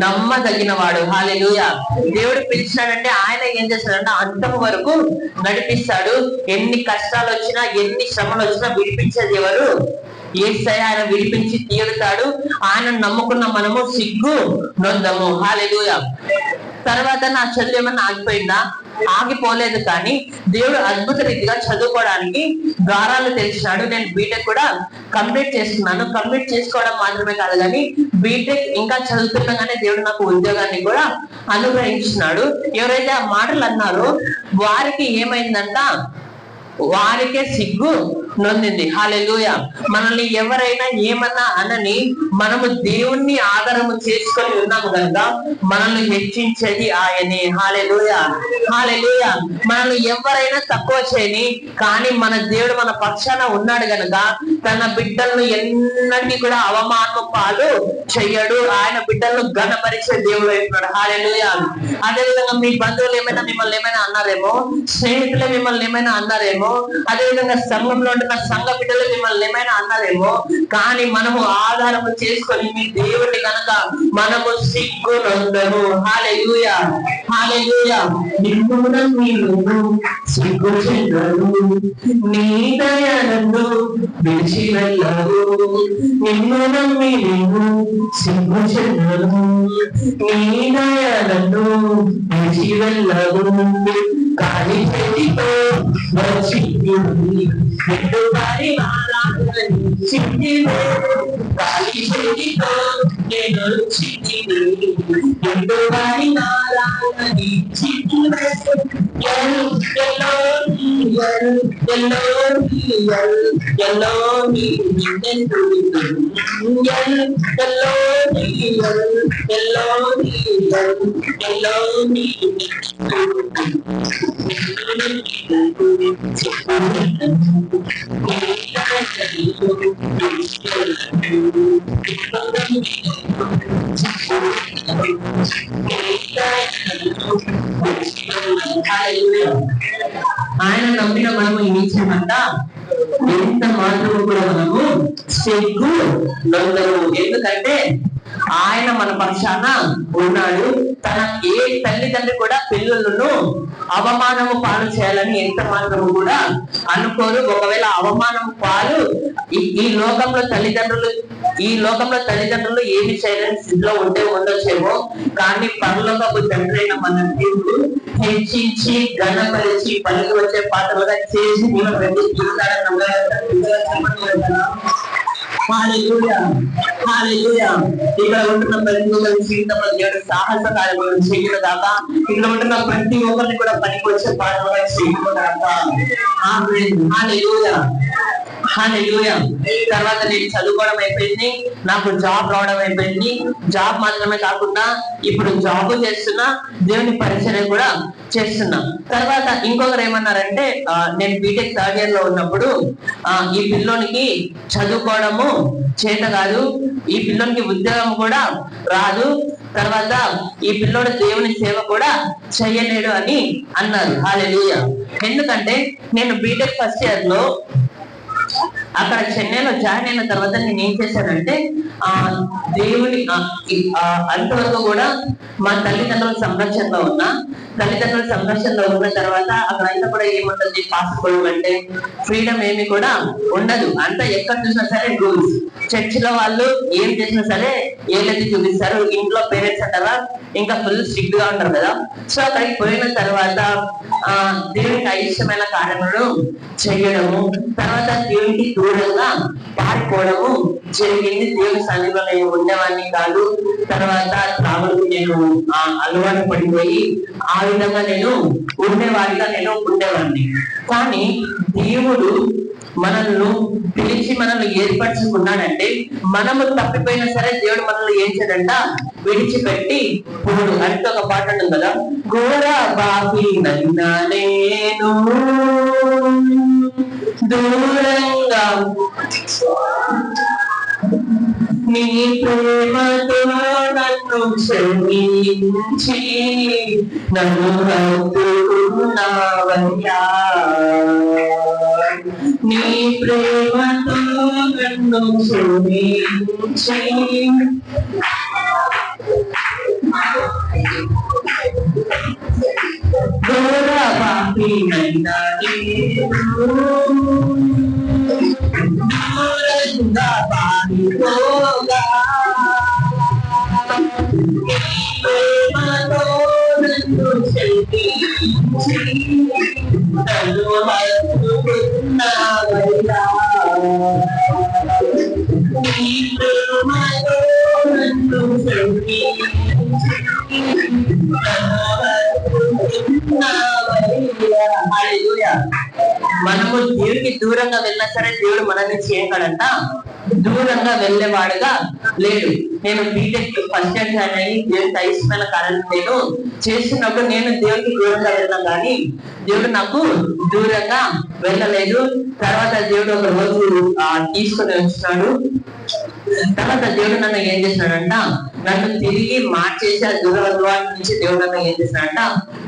నమ్మదగిన వాడు. హల్లెలూయా. దేవుడు పిలిచినాడంటే ఆయన ఏం చేస్తాడంటే అంతం వరకు నడిపిస్తాడు. ఎన్ని కష్టాలు వచ్చినా, ఎన్ని శ్రమలు వచ్చినా విడిపించేది ఎవరు? యేసయ్య. ఆయన విడిపించి తీరుతాడు. ఆయన నమ్ముకున్న మనము సిగ్గు నొందము. హల్లెలూయా. తర్వాత నా చదువు ఏమన్నా ఆగిపోయిందా? ఆగిపోలేదు. కానీ దేవుడు అద్భుత రీతిగా చదువుకోవడానికి ద్వారాలు తెలిసినాడు. నేను బీటెక్ కూడా కంప్లీట్ చేసుకున్నాను. కంప్లీట్ చేసుకోవడం మాత్రమే కాదు, కానీ బీటెక్ ఇంకా చదువుతుండగానే దేవుడు నాకు ఉద్యోగాన్ని కూడా అనుగ్రహించినాడు. ఎవరైతే ఆ మాటలు అన్నారో వారికి ఏమైందంట? వారికే సిగ్గు నొందింది. హల్లెలూయా. మనల్ని ఎవరైనా ఏమన్నా అనని మనము దేవుణ్ణి ఆధారము చేసుకొని ఉన్నాము కనుక మనల్ని హెచ్చించేది ఆయనే. హల్లెలూయా. హల్లెలూయా. మనల్ని ఎవరైనా తక్కువ చేయని, కానీ మన దేవుడు మన పక్షాన ఉన్నాడు గనుక తన బిడ్డలను ఎన్నటికీ కూడా అవమానం పాలు చెయ్యడు. ఆయన బిడ్డలను ఘనపరిచే దేవుడు అయిపోయాడు. హల్లెలూయా. అదేవిధంగా మీ బంధువులు ఏమైనా మిమ్మల్ని ఏమైనా అన్నారేమో, స్నేహితులు మిమ్మల్ని ఏమైనా అన్నారేమో, అదేవిధంగా సంఘంలో ఉంటున్న సంఘ బిడ్డలు మిమ్మల్ని ఏమైనా అన్నారేమో, కానీ మనము ఆధారము చేసుకొని మీ దేవుడిని కనుక మనము సిగ్గు నొందము. హల్లెలూయా. హల్లెలూయా. నిన్ను సిగ్గు చెందరు, నీ దయను విడిచి వెళ్ళరు. నిన్ను నమ్మి నేను సిగ్గు చెందరు, నీ దయను విడిచి వెళ్ళరు. కాలి చేతితో వచ్చి రెండు వారి కాలి చేతితో నేను రెండు వారి నారాయణి ఆయన నమ్మిన మనము ఏం చేయమంట? ఎంత మాత్రము కూడా మనము సిగ్గు నొందము. ఎందుకంటే ఆయన మన పక్షాన ఉన్నాడు. తన ఏ తల్లిదండ్రి కూడా పిల్లలను అవమానము పాలు చేయాలని ఎంత మాత్రము కూడా అనుకోరు. ఒకవేళ అవమానము పాలు ఈ లోకంలో తల్లిదండ్రులు ఏమి చేయాలని స్థితిలో ఉండొచ్చేమో, కానీ పరలోకపు తండ్రి అయిన మన దేవుడు హెచ్చించి ఘనపరిచి పనికి వచ్చే పాత్రలుగా చేసి ఇక్కడ ఉంటున్న ప్రతి ఒక్కరి జీవితంలో దేవుడు సాహస కార్యక్రమం చేయడం దాకా, ఇక్కడ ఉంటున్న ప్రతి ఒక్కరిని కూడా పనికి వచ్చే పాత్రలుగా చేయడం దాకా. హల్లెలూయా. తర్వాత నేను చదువుకోవడం అయిపోయింది, నాకు జాబ్ రావడం అయిపోయింది. జాబ్ మాత్రమే కాకుండా ఇప్పుడు జాబ్ చేస్తున్నా, దేవుని పరిచయం కూడా చేస్తున్నా. తర్వాత ఇంకొకరు ఏమన్నారంటే, నేను బీటెక్ థర్డ్ ఇయర్ లో ఉన్నప్పుడు ఈ పిల్లోనికి చదువుకోవడము చేత కాదు, ఈ పిల్లోనికి ఉద్యోగం కూడా రాదు, తర్వాత ఈ పిల్లోడు దేవుని సేవ కూడా చెయ్యలేడు అని అన్నారు. హల్లెలూయా. ఎందుకంటే నేను బీటెక్ ఫస్ట్ ఇయర్ లో అక్కడ చెన్నైలో జాయిన్ అయిన తర్వాత నేను ఏం చేశానంటే, దేవుని అంతవరకు కూడా మా తల్లిదండ్రుల సంరక్షణలో ఉన్న తర్వాత అక్కడ అంతా కూడా ఏముంటుంది? పాస్పోర్ట్ అంటే ఫ్రీడమ్ ఏమి కూడా ఉండదు. అంతా ఎక్కడ చూసినా సరే రూల్స్. చర్చిలో వాళ్ళు ఏం చేసినా సరే ఏదైతే చూపిస్తారు. ఇంట్లో పేరెంట్స్ అంటారా ఇంకా ఫుల్ స్ట్రిక్ట్ గా ఉంటారు కదా. సో అక్కడికి పోయిన తర్వాత దేవునికి అయిష్టమైన కార్యములను చేయడము, తర్వాత దేవునికి దూరంగా పారిపోవడము జరిగింది. దేవుని సన్నిధిలో నేను ఉండేవాడిని కాదు. తర్వాత త్రాగులకు నేను అలవాటు పడిపోయి ఆ విధంగా నేను ఉండేవాడిని. కానీ దేవుడు మనల్ని పిలిచి మనల్ని ఏర్పరచుకున్నాడంటే, మనము తప్పిపోయినా సరే దేవుడు మనల్ని ఏం చేయడంట? విడిచిపెట్టి పోడు. అంటే ఒక పాట ఉంటుంది కదా, ఘోర బాపి నన్నా నేను దూరంగా నీ ప్రేమతో నన్ను క్షమించి నన్ను హత్తుకున్నావయ్యా. నీ ప్రేమతో నన్ను క్షమించి ఘోర పాపినైనా దూరంగా పారిపోగా ప్రేమతో నన్ను క్షమించి నన్ను హత్తుకున్నావయ్యా. నీ ప్రేమతో నన్ను క్షమించి మనము దేవుడికి దూరంగా వెళ్ళినా సరే దేవుడు మనల్ని చేయగలంట దూరంగా వెళ్ళేవాడుగా లేడు. నేను బీటెక్ ఫస్ట్ ఇయర్ జాయిన్ అయ్యి దేవుడికి అయిష్టమైన కార్యాలను నేను చేస్తున్నప్పుడు నేను దేవుడికి దూరంగా వెళ్ళినా కానీ దేవుడు నాకు దూరంగా వెళ్ళలేదు. తర్వాత దేవుడు ఒక రోజు తీసుకొని వచ్చినాడు. తర్వాత దేవుడు నన్ను ఏం చేసినాడంట, నన్ను తిరిగి మార్చేసి ఆ దురలవాటి నుంచి దేవుడు నన్ను ఏం చేసినాడంట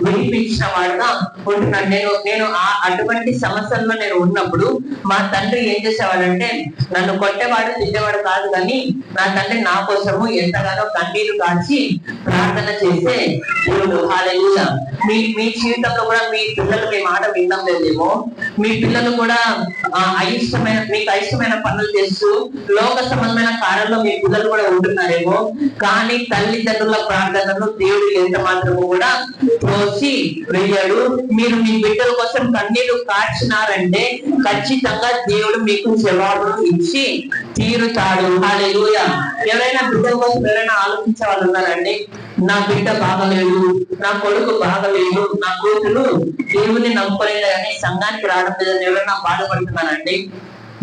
విడిపించిన వాడుగా ఉంటున్నాడు. నేను అటువంటి సమస్యల్లో నేను ఉన్నప్పుడు మా తండ్రి ఏం చేసేవాడంటే నన్ను కొట్టేవాడు తిట్టేవాడు కాదు, కానీ నా తండ్రి నా కోసము ఎంతగానో కన్నీరు కాచి ప్రార్థన చేసే దేవుడు. హల్లెలూయా. మీ జీవితంలో కూడా మీ పిల్లలు మీ మాట వినడం లేదేమో, మీ పిల్లలు కూడా మీకు అయిష్టమైన పనులు చేస్తూ లోక సంబంధమైన కార్యంలో మీ పిల్లలు కూడా ఉంటున్నారేమో, కానీ తల్లిదండ్రుల ప్రార్థనను దేవుడు ఎంత మాత్రము కూడా తోసి వేయడు. మీరు మీ బిడ్డల కోసం కన్నీరు కార్చినారంటే ఖచ్చితంగా దేవుడు మీకు జవాబును ఇచ్చి తీరుతాడు. హల్లెలూయా. ఎవరైనా బిడ్డల కోసం ఎవరైనా ఆలోచించే వాళ్ళు ఉన్నారండి, నా బిడ్డ బాగలేడు, నా కొడుకు బాగలేడు, నా కూతురు దేవుని నమ్ముకోలేదు కానీ సంఘానికి రావడం లేదని ఎవరైనా బాధపడుతున్నానండి.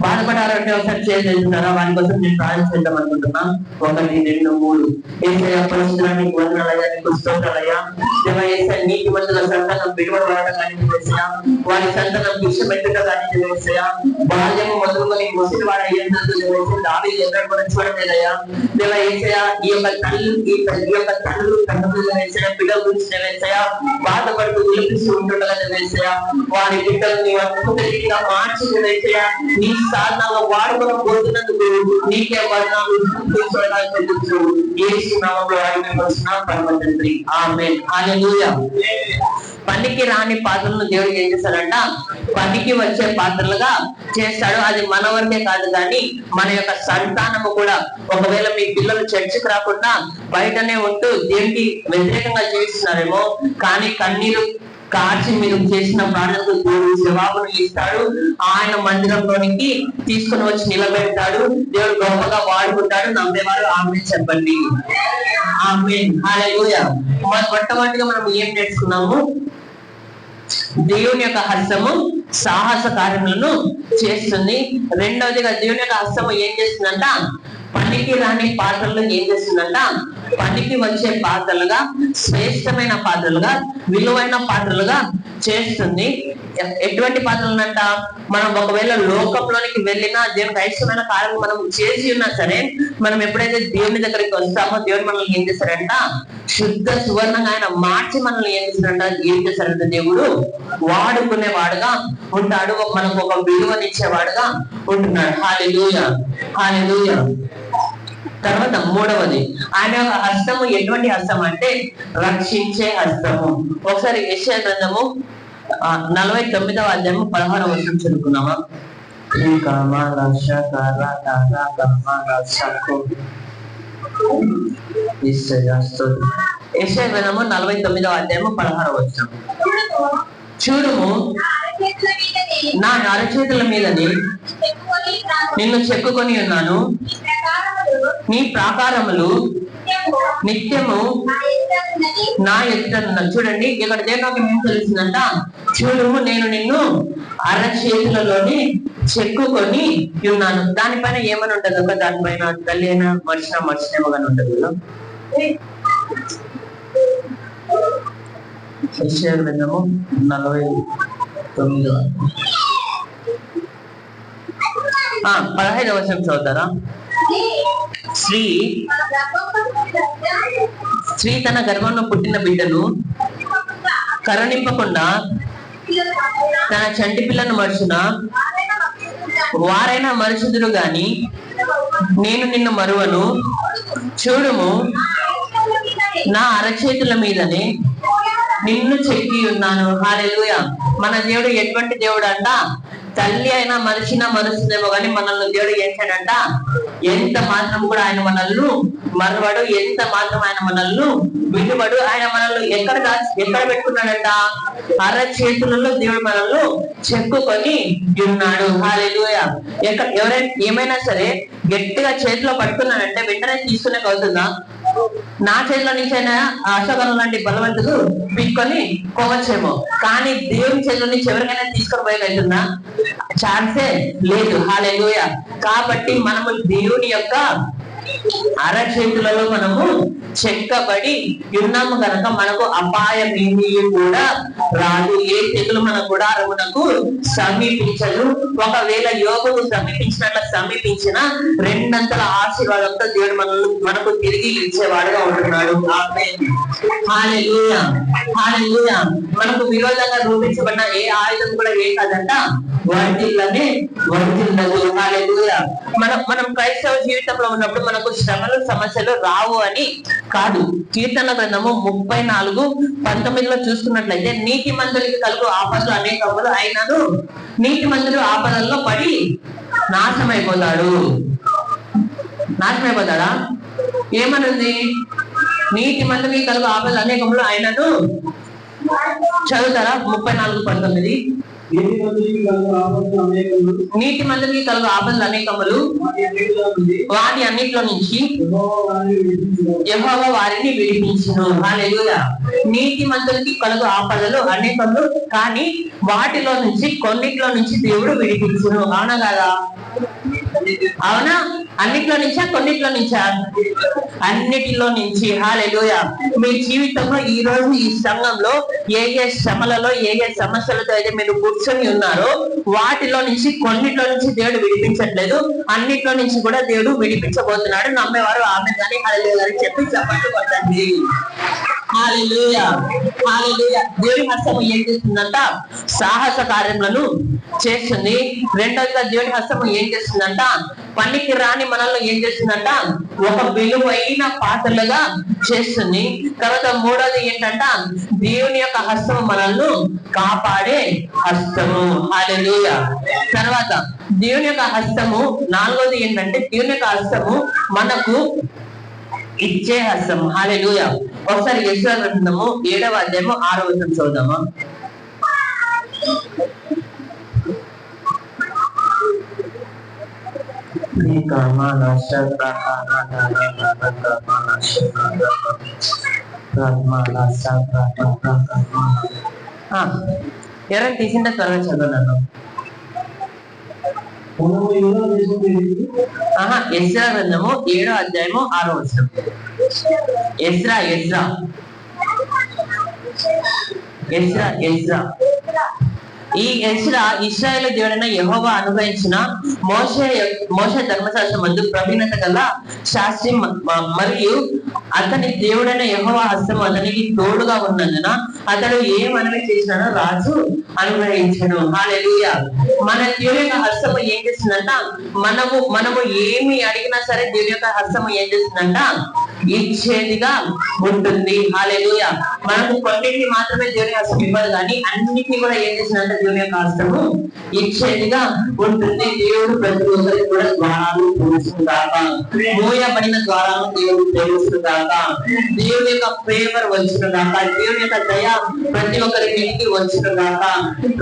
బాధపడాలంటే ఒకసారి చేస్తున్నారా? వారి కోసం నేను ప్రార్థన చేద్దాం అనుకుంటున్నా. 1, 2, 3. ఏసయ్యా పరిశుద్ధానికి వందనాలయ్యా, నీకు స్తోత్రాలయ్యా. దేవా యేసయ్యా, నీతి మంతుల సంతానం విడువబడడం కానీ చేసయ్యా, వారి సంతానం విషమెట్టుట కానీ చేసయ్యా, బాల్యము మొదలుకొని ముసలివాడ అయ్యేందుకు దావీదు ఎన్నడూ కూడా చూడలేదయ్యా. దేవా యేసయ్యా, ఈ యొక్క తల్లి తండ్రులు వేసయ్యా పిల్లల గురించి వేసయ్యా బాధపడుతూ విలిపిస్తూ ఉంటుండగా వేసయ్యా, వారి బిడ్డలు నీ అద్భుతంగా మార్చి వేసయ్యా, నీ సాధనంగా వాడుకొని పోతున్నందుకు నీకే వర్ణాలు తండ్రి. ఆమేన్. హల్లెలూయా. పనికి రాని పాత్రలను దేవుడు ఏం చేస్తాడంట, పనికి వచ్చే పాత్రలుగా చేస్తాడు. అది మన వరకే కాదు కానీ మన యొక్క సంతానము కూడా. ఒకవేళ మీ పిల్లలు చర్చికి రాకుండా బయటనే ఉంటూ దేవునికి వ్యతిరేకంగా చేస్తున్నారేమో, కానీ కన్నీరు కార్చి మీరు చేసిన ప్రార్థనకు దేవుడు జవాబును ఇస్తాడు. ఆయన మందిరంలోనికి తీసుకుని వచ్చి నిలబెడతాడు. దేవుడు గొప్పగా వాడుకుంటాడు. నమ్మేవారు ఆమేన్ చెప్పండి. ఆమేన్. హల్లెలూయా. మొట్టమొదటిగా మనం ఏం నేర్చుకున్నాము? దేవుని యొక్క హస్తము సాహస కార్యములను చేస్తుంది. రెండవదిగా దేవుని యొక్క హస్తము ఏం చేస్తుందంట, పనికి రాని పాత్రలు ఏం చేస్తుందంట, పనికి వచ్చే పాత్రలుగా, శ్రేష్టమైన పాత్రలుగా, విలువైన పాత్రలుగా చేస్తుంది. ఎటువంటి పాత్రలంట, మనం ఒకవేళ లోకంలోనికి వెళ్ళినా దేవునికి అయిష్టమైన కార్యం మనం చేసి ఉన్నా సరే, మనం ఎప్పుడైతే దేవుని దగ్గరికి వస్తామో దేవుడు మనల్ని ఏం చేస్తారంట, శుద్ధ సువర్ణంగా ఆయన మార్చి మనల్ని ఏం చేస్తారంట దేవుడు వాడుకునేవాడుగా ఉంటాడు. మనకు ఒక విలువనిచ్చేవాడుగా ఉంటున్నాడు. హల్లెలూయా. హల్లెలూయా. తర్వాత మూడవది, ఆయన యొక్క హస్తము ఎటువంటి హస్తం అంటే రక్షించే హస్తము. ఒకసారి యెషయా గ్రంథము 49వ అధ్యాయము 16వ వచనం చదువుకున్నామా? యెషయా గ్రంథము 49వ అధ్యాయము 16వ వచనం. చూడుము, నా అరచేతుల మీదని నిన్ను చెక్కుకొని ఉన్నాను, నీ ప్రాకారములు నిత్యము నా ఎదుట. చూడండి, ఇక్కడ దేవునికి ఏం తెలుస్తుందంట, చూడుము నేను నిన్ను అరచేతులలోని చెక్కుకొని ఉన్నాను. దానిపైన ఏమని ఉంటది? ఒక దానిపైన తల్లి అయినా మర్చినేమో కానీ ఉంటది కదా. యెషయా గ్రంథము 49 15వ వచనం చదువుతారా? స్త్రీ తన గర్భంలో పుట్టిన బిడ్డను కరుణింపకుండా తన చంటి పిల్లను మర్చున వారైనా మరుచుదురు గాని నేను నిన్ను మరువను. చూడుము, నా అరచేతుల మీదనే నిన్ను చెక్కి ఉన్నాను. హల్లెలూయా. మన దేవుడు ఎటువంటి దేవుడు అంట? తల్లి అయినా మనిషినా మరుస్తుందేమో కానీ మనల్ని దేవుడు ఏం చేయడంట? ఎంత మాత్రం కూడా ఆయన మనల్ని మరవడు, ఎంత మాత్రం ఆయన మనల్ని విడువడు. ఆయన మనల్ని ఎక్కడ పెట్టుకున్నాడంట? అరచేతులలో దేవుడు మనల్ని చెక్కుకొని ఉన్నాడు. హల్లెలూయా. ఎవరైనా ఏమైనా సరే గట్టిగా చేతిలో పట్టుకున్నాడంటే వెంటనే తీసుకునే అవుతుందా? నా చేతిలో నుంచి అయినా అశోకం లాంటి బలవంతుడు పీక్కొని పోవచ్చేమో, కానీ దేవుని చేతిలో నుంచి ఎవరికైనా తీసుకొని పోయగలుగుతుందా? ఛాన్సే లేదు. హల్లెలూయా. కాబట్టి మనము దేవుని యొక్క అరచేతులలో మనము చెక్కబడి ఉన్నాము కనుక మనకు అపాయం ఏమీ కూడా రాదు. ఏ తెగులు మన గుడారమునకు సమీపించదు. ఒకవేళ యోగుడు సమీపించిన రెండంతల ఆశీర్వాదంతో దేవుడు మనకు తిరిగి ఇచ్చేవాడుగా ఉంటున్నాడు. హల్లెలూయా. హల్లెలూయా. మనకు విరోధంగా రూపించబడిన ఏ ఆయుధం కూడా ఏ కాదంట వర్ధిల్లదు. హల్లెలూయా. మనం క్రైస్తవ జీవితంలో ఉన్నప్పుడు మనకు శ్రమలు సమస్యలు రావు అని కాదు. కీర్తన గ్రంథము 34:19 చూసుకున్నట్లయితే నీతి మంతులకి కలుగు ఆపదలు అనేకములు అయినను నీతి మంతులు ఆపదల్లో పడి నాశనమైపోతాడా? ఏమనుంది? నీతి మంతులకి కలుగు ఆపదలు అనేకములు అయినను. చదువుతారా 34:19? నీతి మందికి కలుగు ఆపదలు అనేకములు, వాటి అన్నిట్లో నుంచి యెహోవా వారిని విడిపించును. హల్లెలూయా. నీతి మంతులకి కలుగు ఆపదలు అనేకములు, కానీ వాటిలో నుంచి కొన్నిట్లో నుంచి దేవుడు విడిపించును. అవునా కదా? అవునా? అన్నిట్లో నుంచా కొన్నిట్లో నుంచా? అన్నిటిలో నుంచి. హల్లెలూయా. మీ జీవితంలో ఈ రోజు ఈ సంఘంలో ఏ శ్రమలలో ఏ సమస్యలతో అయితే మీరు కూర్చొని ఉన్నారో వాటిలో నుంచి కొన్నిట్లో నుంచి దేవుడు విడిపించట్లేదు, అన్నిట్లో నుంచి కూడా దేవుడు విడిపించబోతున్నాడు. నమ్మేవారు ఆమె కానీ హల్లెలూయా అని చెప్పి చెప్పండి కొట్టండి. హల్లెలూయా. హల్లెలూయా. దేవుని హస్తము ఏం చేస్తుందంట? సాహస కార్యములను చేస్తుంది. రెండోదిగా దేవుని హస్తము ఏం చేస్తుందంట? పనికి రాని మనల్ని ఏం చేస్తుందంట? ఒక విలువైన పాత్రలుగా చేస్తుంది. తర్వాత మూడోది ఏంటంట? దేవుని యొక్క హస్తము మనల్ని కాపాడే హస్తము. హల్లెలూయా. తర్వాత దేవుని యొక్క హస్తము నాలుగోది ఏంటంటే దేవుని యొక్క హస్తము మనకు ఇచ్చే హస్తము. హల్లెలూయా. ఒకసారి యెషయా గ్రంథము 7:6 చదువుదామా? ఎవరైనా తీసింటే త్వరగా చదవను. యెషయా గ్రంథము 7:6. ఎజ్రా. ఈ ఎజ్రా ఇశ్రాయేలు దేవుడైన యెహోవా అనుగ్రహించిన మోషే ధర్మశాస్త్రం మందు ప్రవీణత గల శాస్త్రి మరియు అతని దేవుడైన యెహోవా హస్తము అతనికి తోడుగా ఉన్నందున అతడు ఏ మనవి చేసినానో రాజు అనుగ్రహించను. హల్లెలూయా. మన దేవుని యొక్క హస్తము ఏం చేస్తుందంట? మనము ఏమి అడిగినా సరే దేవుని యొక్క హస్తము ఏం చేస్తుందంట? ఇచ్చేదిగా ఉంటుంది. హల్లెలూయా. మనకు కొన్నింటిని మాత్రమే దేవుని హస్తం ఇవ్వదు, కానీ అన్నిటిని కూడా ఏం చేసిందంటే దేవుని యొక్క హస్తము ఇచ్చేదిగా ఉంటుంది. దేవుడు ప్రతి ఒక్కరికి కూడా ద్వారాలు తెరుస్తుందాక, మూయబడిన ద్వారాలు దేవుడు తెరుస్తుందాక, దేవుని యొక్క ఫేవర్ వచ్చునుగాక, దేవుని యొక్క దయ ప్రతి ఒక్కరికి వచ్చునుగాక.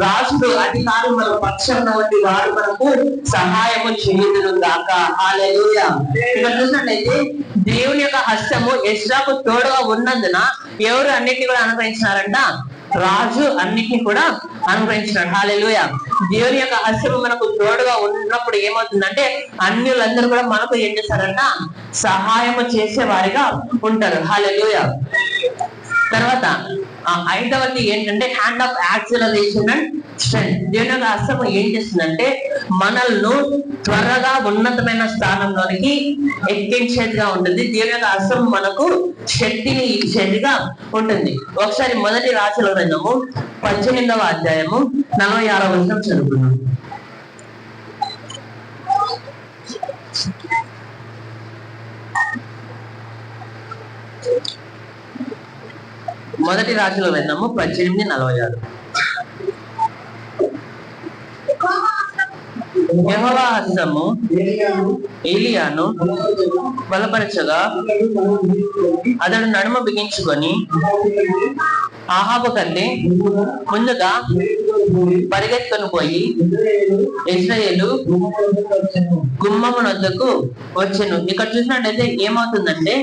రాజుడు అధికారులు మన పక్షంలో ఉండి వారు మనకు సహాయము చేయుదురుగాక. హల్లెలూయా. ఇక్కడ చూసినట్లయితే దేవుని యొక్క హస్తము ఎజ్రాకు తోడుగా ఉన్నందున ఎవరు అన్నిటిని కూడా అనుగ్రహించినారంట? రాజు అన్నిటిని కూడా అనుగ్రహించినాడు. హల్లెలూయా. దేవుని యొక్క హస్తము మనకు తోడుగా ఉన్నప్పుడు ఏమవుతుందంటే అన్యులందరూ కూడా మనకు ఏం చేస్తారంట? సహాయము చేసే వారిగా ఉంటారు. హల్లెలూయా. తర్వాత ఐదవది ఏంటంటే hand of acceleration and strength. దేవుని యొక్క హస్తము ఏం చేస్తుందంటే మనల్ని త్వరగా ఉన్నతమైన స్థానంలోనికి ఎక్కించేదిగా ఉంటుంది. దేవుని యొక్క హస్తము మనకు శక్తిని ఇచ్చేదిగా ఉంటుంది. ఒకసారి మొదటి రాజుల గ్రంథము 18:46 చదువుకున్నాం. మొదటి రాజుల గ్రంథము 18:46. యెహోవా హస్తము ఏలియాను బలపరచగా అతడు నడుమ బిగించుకొని ఆహాబు కంటే ముందుగా పరిగెత్తుకొని పోయి ఇశ్రాయేలు గుమ్మమునొద్దకు వచ్చెను. ఇక్కడ చూసినట్టయితే ఏమవుతుందంటే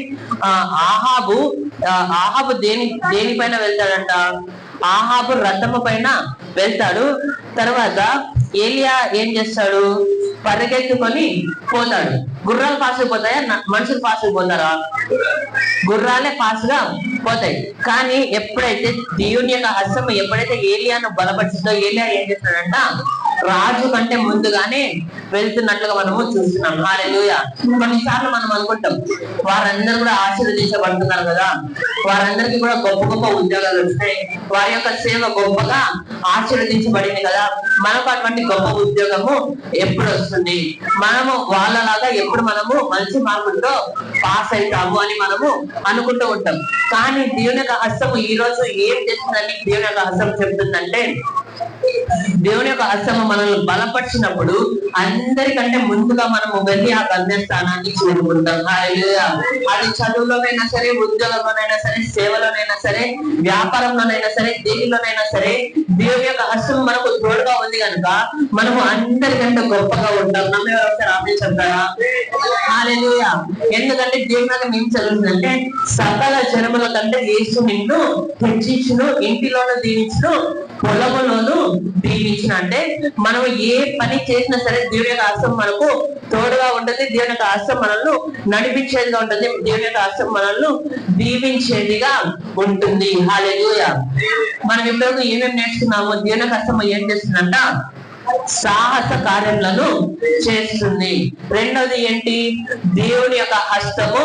ఆహాబు దేనిపైన వెళ్తాడంట? ఆహాబు రథము పైన వెళ్తాడు. తర్వాత ఏలియా ఏం చేస్తాడు? పరిగెత్తుకొని పోతాడు. గుర్రాలు ఫాస్ట్ పోతాయా? మనుషులు ఫాస్ట్ పోతారా? గుర్రాలే ఫాస్ట్ గా పోతాయి. కానీ ఎప్పుడైతే దేవుని యొక్క హస్తం ఎప్పుడైతే ఏలియాను బలపరిచిందో, ఏలియా ఏం చేస్తాడంట? రాజు కంటే ముందుగానే వెళ్తున్నట్లుగా మనము చూస్తున్నాం. హల్లెలూయా. కొన్నిసార్లు మనం అనుకుంటాం వారందరూ కూడా ఆశీర్వదించబడుతున్నారు కదా, వారందరికీ కూడా గొప్ప గొప్ప ఉద్యోగాలు వస్తాయి, వారి యొక్క సేవ గొప్పగా ఆశీర్వదించబడింది కదా, మనకు అటువంటి గొప్ప ఉద్యోగము ఎప్పుడు వస్తుంది, మనము వాళ్ళలాగా ఎప్పుడు మనము మంచి మార్కులతో పాస్ అవుతాము అని మనము అనుకుంటూ ఉంటాం. కానీ దేవుని యొక్క హస్తము ఈ రోజు ఏం చేస్తుందని దేవుని యొక్క హస్తం చెప్తుందంటే, దేవుని యొక్క హస్తము మనల్ని బలపరిచినప్పుడు అందరికంటే ముందుగా మనము వెళ్ళి ఆ గమ్యస్థానాన్ని చేరుకుంటాం. అది చదువులోనైనా సరే, ఉద్యోగంలోనైనా సరే, సేవలోనైనా సరే, వ్యాపారంలోనైనా సరే, దేనిలోనైనా సరే దేవుని యొక్క హస్తం మనకు తోడుగా ఉంది కనుక మనము అందరికంటే గొప్పగా ఉంటాం. నమ్మే ఒకసారి ఆమె చెప్తారా? హల్లెలూయా. ఎందుకంటే దేవుని ఏం చదువుతుందంటే, సకల జనముల కంటే యేసు నిన్ను హెచ్చించును, ఇంటిలోనూ దీవించును, పొలములోను దీవించిన. అంటే మనం ఏ పని చేసినా సరే దేవుని యొక్క హస్తం మనకు తోడుగా ఉంటుంది, దేవుని యొక్క హస్తం మనల్ని నడిపించేదిగా ఉంటుంది, దేవుని యొక్క హస్తం మనల్ని దీవించేదిగా ఉంటుంది. హల్లెలూయా. మనం ఇప్పుడు ఏమేమి నేర్చుకున్నాము? దేవుని యొక్క హస్తం ఏం చేస్తుందంట? సాహస కార్యములను చేస్తుంది. రెండోది ఏంటి? దేవుని యొక్క హస్తము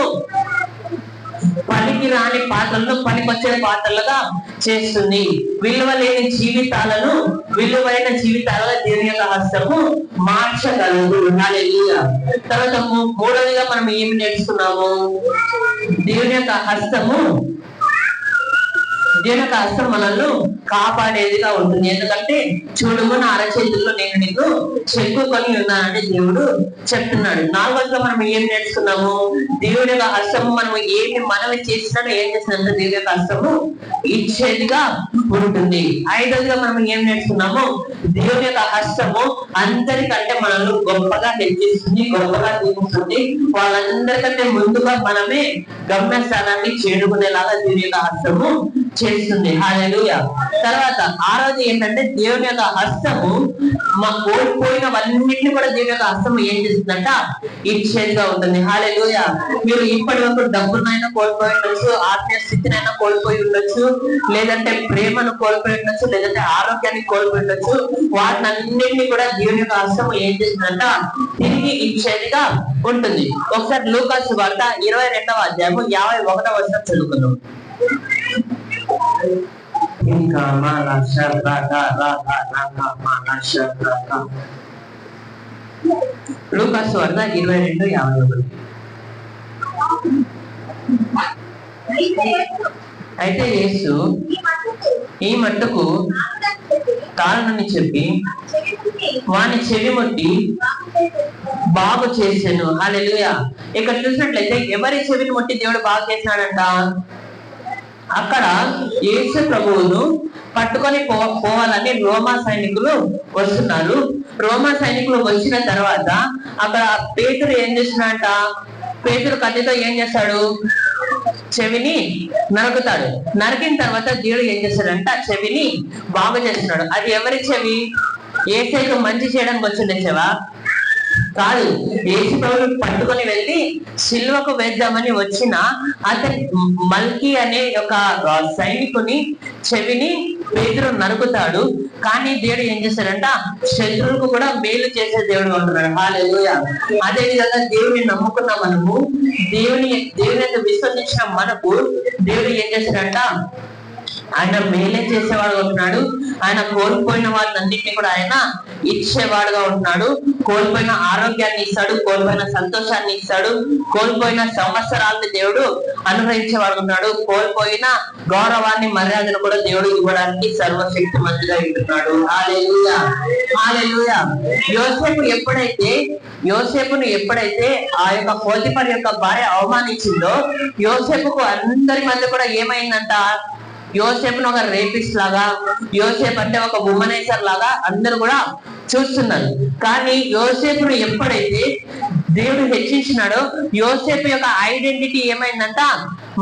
పనికి రాని పాత్రలను పనికొచ్చే పాత్రలుగా చేస్తుంది. విలువ లేని జీవితాలను విలువైన జీవితాలుగా దేవుని యొక్క హస్తము మార్చగలదు. హల్లెలూయా. తర్వాత మూడవదిగా మనం ఏమి నేర్చుకున్నాము? దేవుని యొక్క హస్తము మనల్ని కాపాడేదిగా ఉంటుంది. ఎందుకంటే చూడుము, నా అరచేతుల్లో నేను నీకు చెక్కుకొని ఉన్నానని దేవుడు చెప్తున్నాడు. నాలుగోదిగా మనం ఏం నేర్చుకున్నాము? దేవుని యొక్క హస్తము మనం ఏమి మనవి చేసినా ఏం చేసినంత దేవుని యొక్క హస్తము ఇచ్చేదిగా ఉంటుంది. ఐదవదిగా మనం ఏం నేర్చుకున్నాము? దేవుని యొక్క హస్తము అందరికంటే మనల్ని గొప్పగా హెచ్చిస్తుంది, గొప్పగా దీవిస్తుంది. వాళ్ళందరికంటే ముందుగా మనమే గమ్యస్థానాన్ని చేరుకునేలాగా దేవుని యొక్క హస్తము చేస్తుంది. హల్లెలూయా. తర్వాత ఆరోది ఏంటంటే, దేవుని యొక్క హస్తము మా కోల్పోయినవన్నింటినీ కూడా దేవుని యొక్క హస్తము ఏం చేస్తుందంట? ఇచ్చేదిగా ఉంటుంది. హల్లెలూయా. మీరు ఇప్పటి వరకు డబ్బునైనా కోల్పోయి ఉండొచ్చు, ఆత్మీయ స్థితినైనా కోల్పోయి ఉండొచ్చు, లేదంటే ప్రేమను కోల్పోయి ఉండొచ్చు, లేదంటే ఆరోగ్యాన్ని కోల్పోయి ఉండొచ్చు. వాటినన్నింటినీ కూడా దేవుని యొక్క హస్తము ఏం చేస్తుందంట? తిరిగి ఇచ్చేదిగా ఉంటుంది. ఒకసారి లూకా సువార్త 22వ అధ్యాయము 51వ వచనం చదువుకుందాం. లూకా సువార్త 22:51. అయితే యేసు ఈ మట్టుకు తాళనని చెప్పి వాని చెవి మొట్టి బాగు చేశాను. హల్లెలూయా. ఇక్కడ చూసినట్లయితే ఎవరి చెవిని మొట్టి దేవుడు బాగు చేసినాడంట? అక్కడ యేసు ప్రభువును పట్టుకొని పోవాలని రోమా సైనికులు వస్తున్నారు. రోమా సైనికులు వచ్చిన తర్వాత అక్కడ పేతురు ఏం చేస్తున్నాడంట? పేతురు కత్తితో ఏం చేస్తాడు? చెవిని నరుకుతాడు. నరికిన తర్వాత దేవుడు ఏం చేస్తాడంట? చెవిని బాగు చేస్తున్నాడు. అది ఎవరి చెవి? యేసుకు మంచి చేయడానికి వచ్చిండే చెవా? కాదు. యేసు ప్రభువుని పట్టుకొని వెళ్ళి సిలువకు వేద్దామని వచ్చిన అతని మల్కి అనే ఒక సైనికుని చెవిని పేతురు నరుకుతాడు. కానీ దేవుడు ఏం చేశాడంట? శత్రువులకు కూడా మేలు చేసే దేవుడు ఉంటున్నాడు. హల్లెలూయా. అదే విధంగా దేవుని నమ్ముకున్న మనము, దేవుని విశ్వసించిన మనకు దేవుడు ఏం చేశాడంట? ఆయన మేలే చేసేవాడు ఉంటున్నాడు. ఆయన కోల్పోయిన వాళ్ళన్నింటినీ కూడా ఆయన ఇచ్చేవాడుగా ఉంటున్నాడు. కోల్పోయిన ఆరోగ్యాన్ని ఇస్తాడు, కోల్పోయిన సంతోషాన్ని ఇస్తాడు, కోల్పోయిన సంవత్సరాలని దేవుడు అనుగ్రహించేవాడు ఉన్నాడు, కోల్పోయిన గౌరవాన్ని మర్యాదను కూడా దేవుడు ఇవ్వడానికి సర్వశక్తి మంత్రిగా ఉంటున్నాడు. హల్లెలూయా, హల్లెలూయా. యోసేపును ఎప్పుడైతే ఆ యొక్క పోతిఫర్ యొక్క భార్య అవమానించిందో, యోసేపుకు అందరి మధ్య కూడా ఏమైందంట, యోసేపును ఒక రేపిస్ట్ లాగా, యోసేపు అంటే ఒక వుమనైజర్ లాగా అందరూ కూడా చూస్తున్నారు. కానీ యోసేపును ఎప్పుడైతే దేవుడు హెచ్చించినాడో, యోసేపు యొక్క ఐడెంటిటీ ఏమైందంట,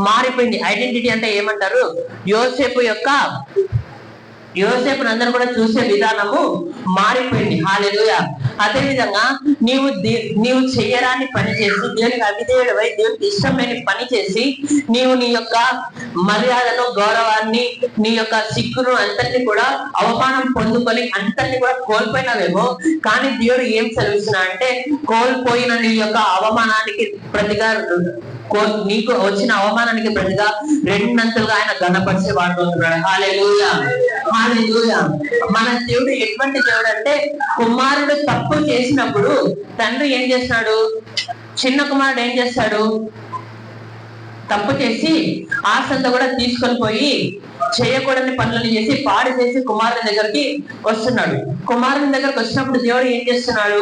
మారిపోయింది. ఐడెంటిటీ అంటే ఏమంటారు, యోసేపును అందరూ కూడా చూసే విధానము మారిపోయింది. హల్లెలూయా. అదే విధంగా నీవు చేయరాని పని చేసి, దేవునికి అవిధేయుడవై, దేవునికి ఇష్టం లేని పని చేసి, నీవు నీ యొక్క మర్యాదను, గౌరవాన్ని, నీ యొక్క సిగ్గును అంతటిని కూడా అవమానం పొందుకొని అంతటిని కూడా కోల్పోయినవేమో. కానీ దేవుడు ఏం సెలవిస్తున్నా అంటే, కోల్పోయిన నీ యొక్క అవమానానికి ప్రతిగా, నీకు వచ్చిన అవమానానికి ప్రతిగా రెండంతలుగా ఆయన ఘనపరిచే వాడుతున్నాడు. హల్లెలూయా, హల్లెలూయా. మన దేవుడు ఎటువంటి దేవుడు అంటే, కుమారుడు తప్పు చేసినప్పుడు తండ్రి ఏం చేస్తున్నాడు, చిన్న కుమారుడు ఏం చేస్తాడు, తప్పు చేసి ఆశంతా కూడా తీసుకొని పోయి చేయకూడని పనులను చేసి పాడు చేసి కుమారుని దగ్గరికి వస్తున్నాడు. కుమారుని దగ్గరకు వచ్చినప్పుడు దేవుడు ఏం చేస్తున్నాడు,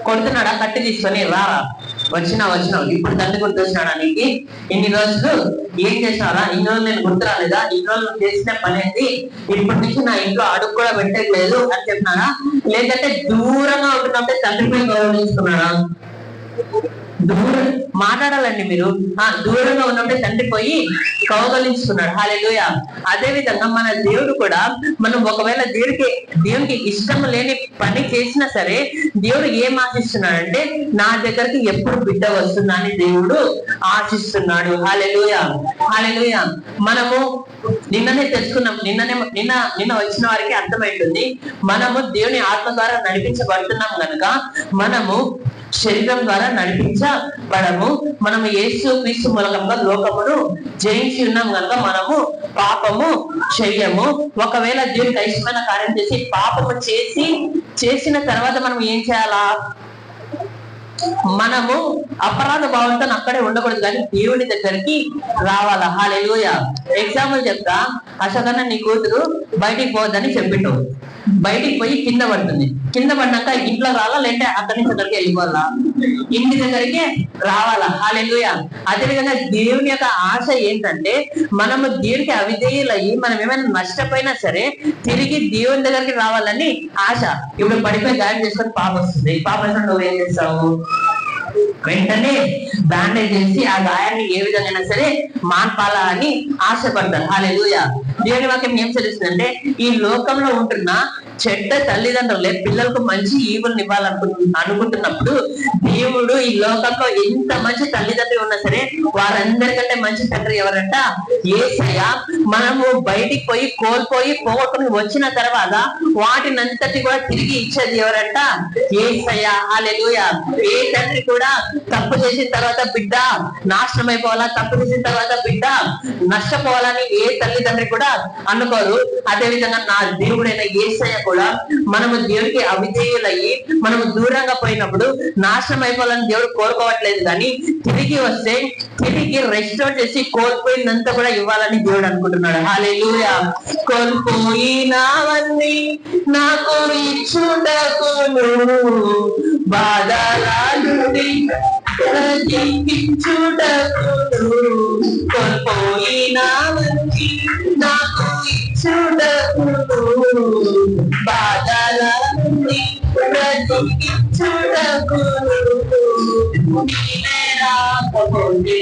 కొడుతున్నాడా, కట్టి తీసుకొని రారా, వచ్చినావు, ఇప్పుడు తండ్రి గుర్తొచ్చినాడా నీకు, ఇన్ని రోజులు ఏం చేసినారా, ఇన్ని రోజులు నేను గుర్తు రాలేదా, ఇన్ని రోజులు చేసిన పని ఏంటి, ఇప్పటి నుంచి నా ఇంట్లో అడుగు కూడా పెట్టలేదు అని చెప్పినాడా, లేదంటే దూరంగా ఉంటున్నప్పుడే తండ్రిపై గౌరవించుకున్నాడా? దూరం మాట్లాడాలండి మీరు. దూరంగా ఉన్నప్పుడే తండ్రి పోయి కౌగలించుకున్నాడు. హల్లెలూయా. అదే విధంగా మన దేవుడు కూడా, మనం ఒకవేళ దేవునికి ఇష్టం లేని పని చేసినా సరే, దేవుడు ఏం ఆశిస్తున్నాడంటే, నా దగ్గరికి ఎప్పుడు బిడ్డ వస్తుందా అని దేవుడు ఆశిస్తున్నాడు. హల్లెలూయా, హల్లెలూయా. మనము నిన్ననే తెలుసుకున్నాం, నిన్న వచ్చిన వారికి అర్థమైంటుంది, మనము దేవుని ఆత్మ ద్వారా నడిపించబడుతున్నాం కనుక మనము శరీరం ద్వారా నడిపించబడము. మనము యేసు క్రీస్తు మూలకంగా లోకమును జయించి ఉన్నాం కనుక మనము పాపము చెయ్యము. ఒకవేళ దేవునికి ఇష్టమైన కార్యం చేసి పాపము చేసిన తర్వాత మనం ఏం చేయాలా, మనము అపరాధ భావంతో అక్కడే ఉండకూడదు, కానీ దేవుని దగ్గరికి రావాలా. హల్లెలూయా. ఎగ్జాంపుల్ చెప్తా, అశోకన్న నీ కూతురు బయటికి పోవద్దని చెప్పిండు, బయటికి పోయి కింద పడుతుంది, కింద పడినాక ఇంట్లో రావాలా, లేదంటే అక్కడి నుంచి అక్కడికి వెళ్ళిపోవాలా, ఇంటి దగ్గరికి రావాలా. హల్లెలూయా. అదేవిధంగా దేవుని యొక్క ఆశ ఏంటంటే, మనము దేవునికి అవిధేయులయ్యి మనం ఏమైనా నష్టపోయినా సరే తిరిగి దేవుని దగ్గరికి రావాలని ఆశ. ఇప్పుడు పడిపోయి గాయం చేసుకొని పాప వస్తుంది, పాప నువ్వేం చేస్తావు, వెంటనే బ్యాండేజ్ చేసి ఆ గాయాన్ని ఏ విధంగా సరే మాన్పాలా అని ఆశపడతారు. హల్లెలూయా. దేవుని వాక్యం ఏం తెలుస్తుందంటే, ఈ లోకంలో ఉంటున్న చెడ్డ తల్లిదండ్రులే పిల్లలకు మంచి ఈవులను అనుకుంటున్నప్పుడు, దేవుడు ఈ లోకంలో ఎంత మంచి తల్లిదండ్రులు ఉన్నా సరే వారందరికంటే మంచి తండ్రి ఎవరంట, యేసయ్య. మనము బయటికి పోయి కోల్పోయి పోగొట్టుకుని వచ్చిన తర్వాత వాటినంతటి కూడా తిరిగి ఇచ్చేది ఎవరంట, యేసయ్య. హల్లెలూయా. ఏ తండ్రి కూడా తప్పు చేసిన తర్వాత బిడ్డ నాశనం అయిపోవాలా, తప్పు చేసిన తర్వాత బిడ్డ నష్టపోవాలని ఏ తల్లిదండ్రి కూడా అనుకోరు. అదే విధంగా నా దేవుడైన యేసయ్య కూడా, మనము దేవుడికి అవిధేయులయ్యి మనము దూరంగా పోయినప్పుడు నాశనం అయిపోవాలని దేవుడు కోరుకోవట్లేదు, కానీ తిరిగి వస్తే తిరిగి రెస్టోర్ చేసి కోల్పోయినంత కూడా ఇవ్వాలని దేవుడు అనుకుంటున్నాడు. హల్లెలూయా. కోల్పోయినవన్నీ నాకు ఇచ్చుటకును, బాధలాడుడి కోల్పోయినవన్నీ నాకు ఇచ్చుటకును, బాధలాడుడి బ్రతికించుటకును, నీవే రాకపోతే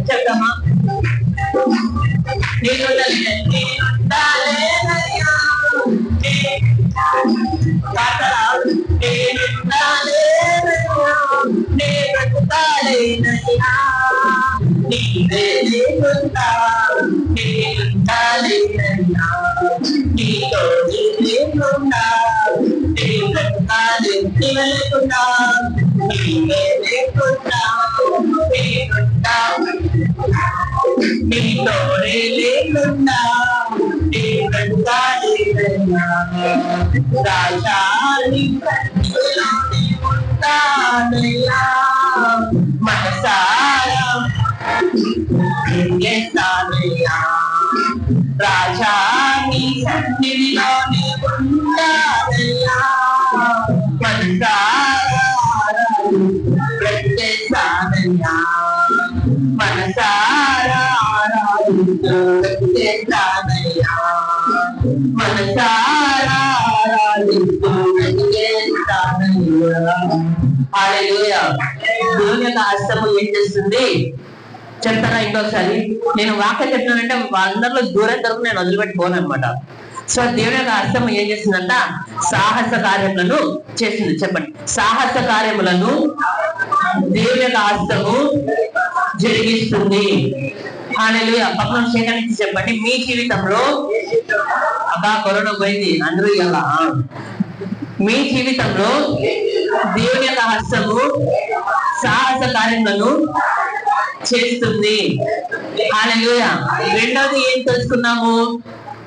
చెప్పమ్మా, నీ తోడే లేకుండా రాజా నీ సన్నిధిలోనే ఉంటానయ్యా మనసారా రాజా నీ సన్నిధిలోనే ఉంటానయ్యా మనసారా ప్రత్యేకానయ్యా మనసారా ప్రత్యేకానయ్యా మనసారా హల్లెలూయా. దేవుని యొక్క హస్తము ఏం చేస్తుంది చెప్తారా ఇంకొకసారి? నేను వాక్యం చెప్తున్నానంటే అందరిలో దూరం తరకు నేను వదిలిపెట్టుకోను అనమాట. సో దేవుని యొక్క హస్తము ఏం చేస్తుందంట? సాహస కార్యములను చేస్తుంది. చెప్పండి, సాహస కార్యములను దేవుని యొక్క హస్తము జరిగిస్తుంది. హల్లెలూయా. పక్కన సేకరించి చెప్పండి, మీ జీవితంలో అబ్బా కరోనా పోయింది అందరూ ఇలా మీ జీవితంలో దేవుని యొక్క హస్తము సాహస కార్యములను చేస్తుంది. హల్లెలూయా. రెండవది ఏం తెలుసుకున్నాము?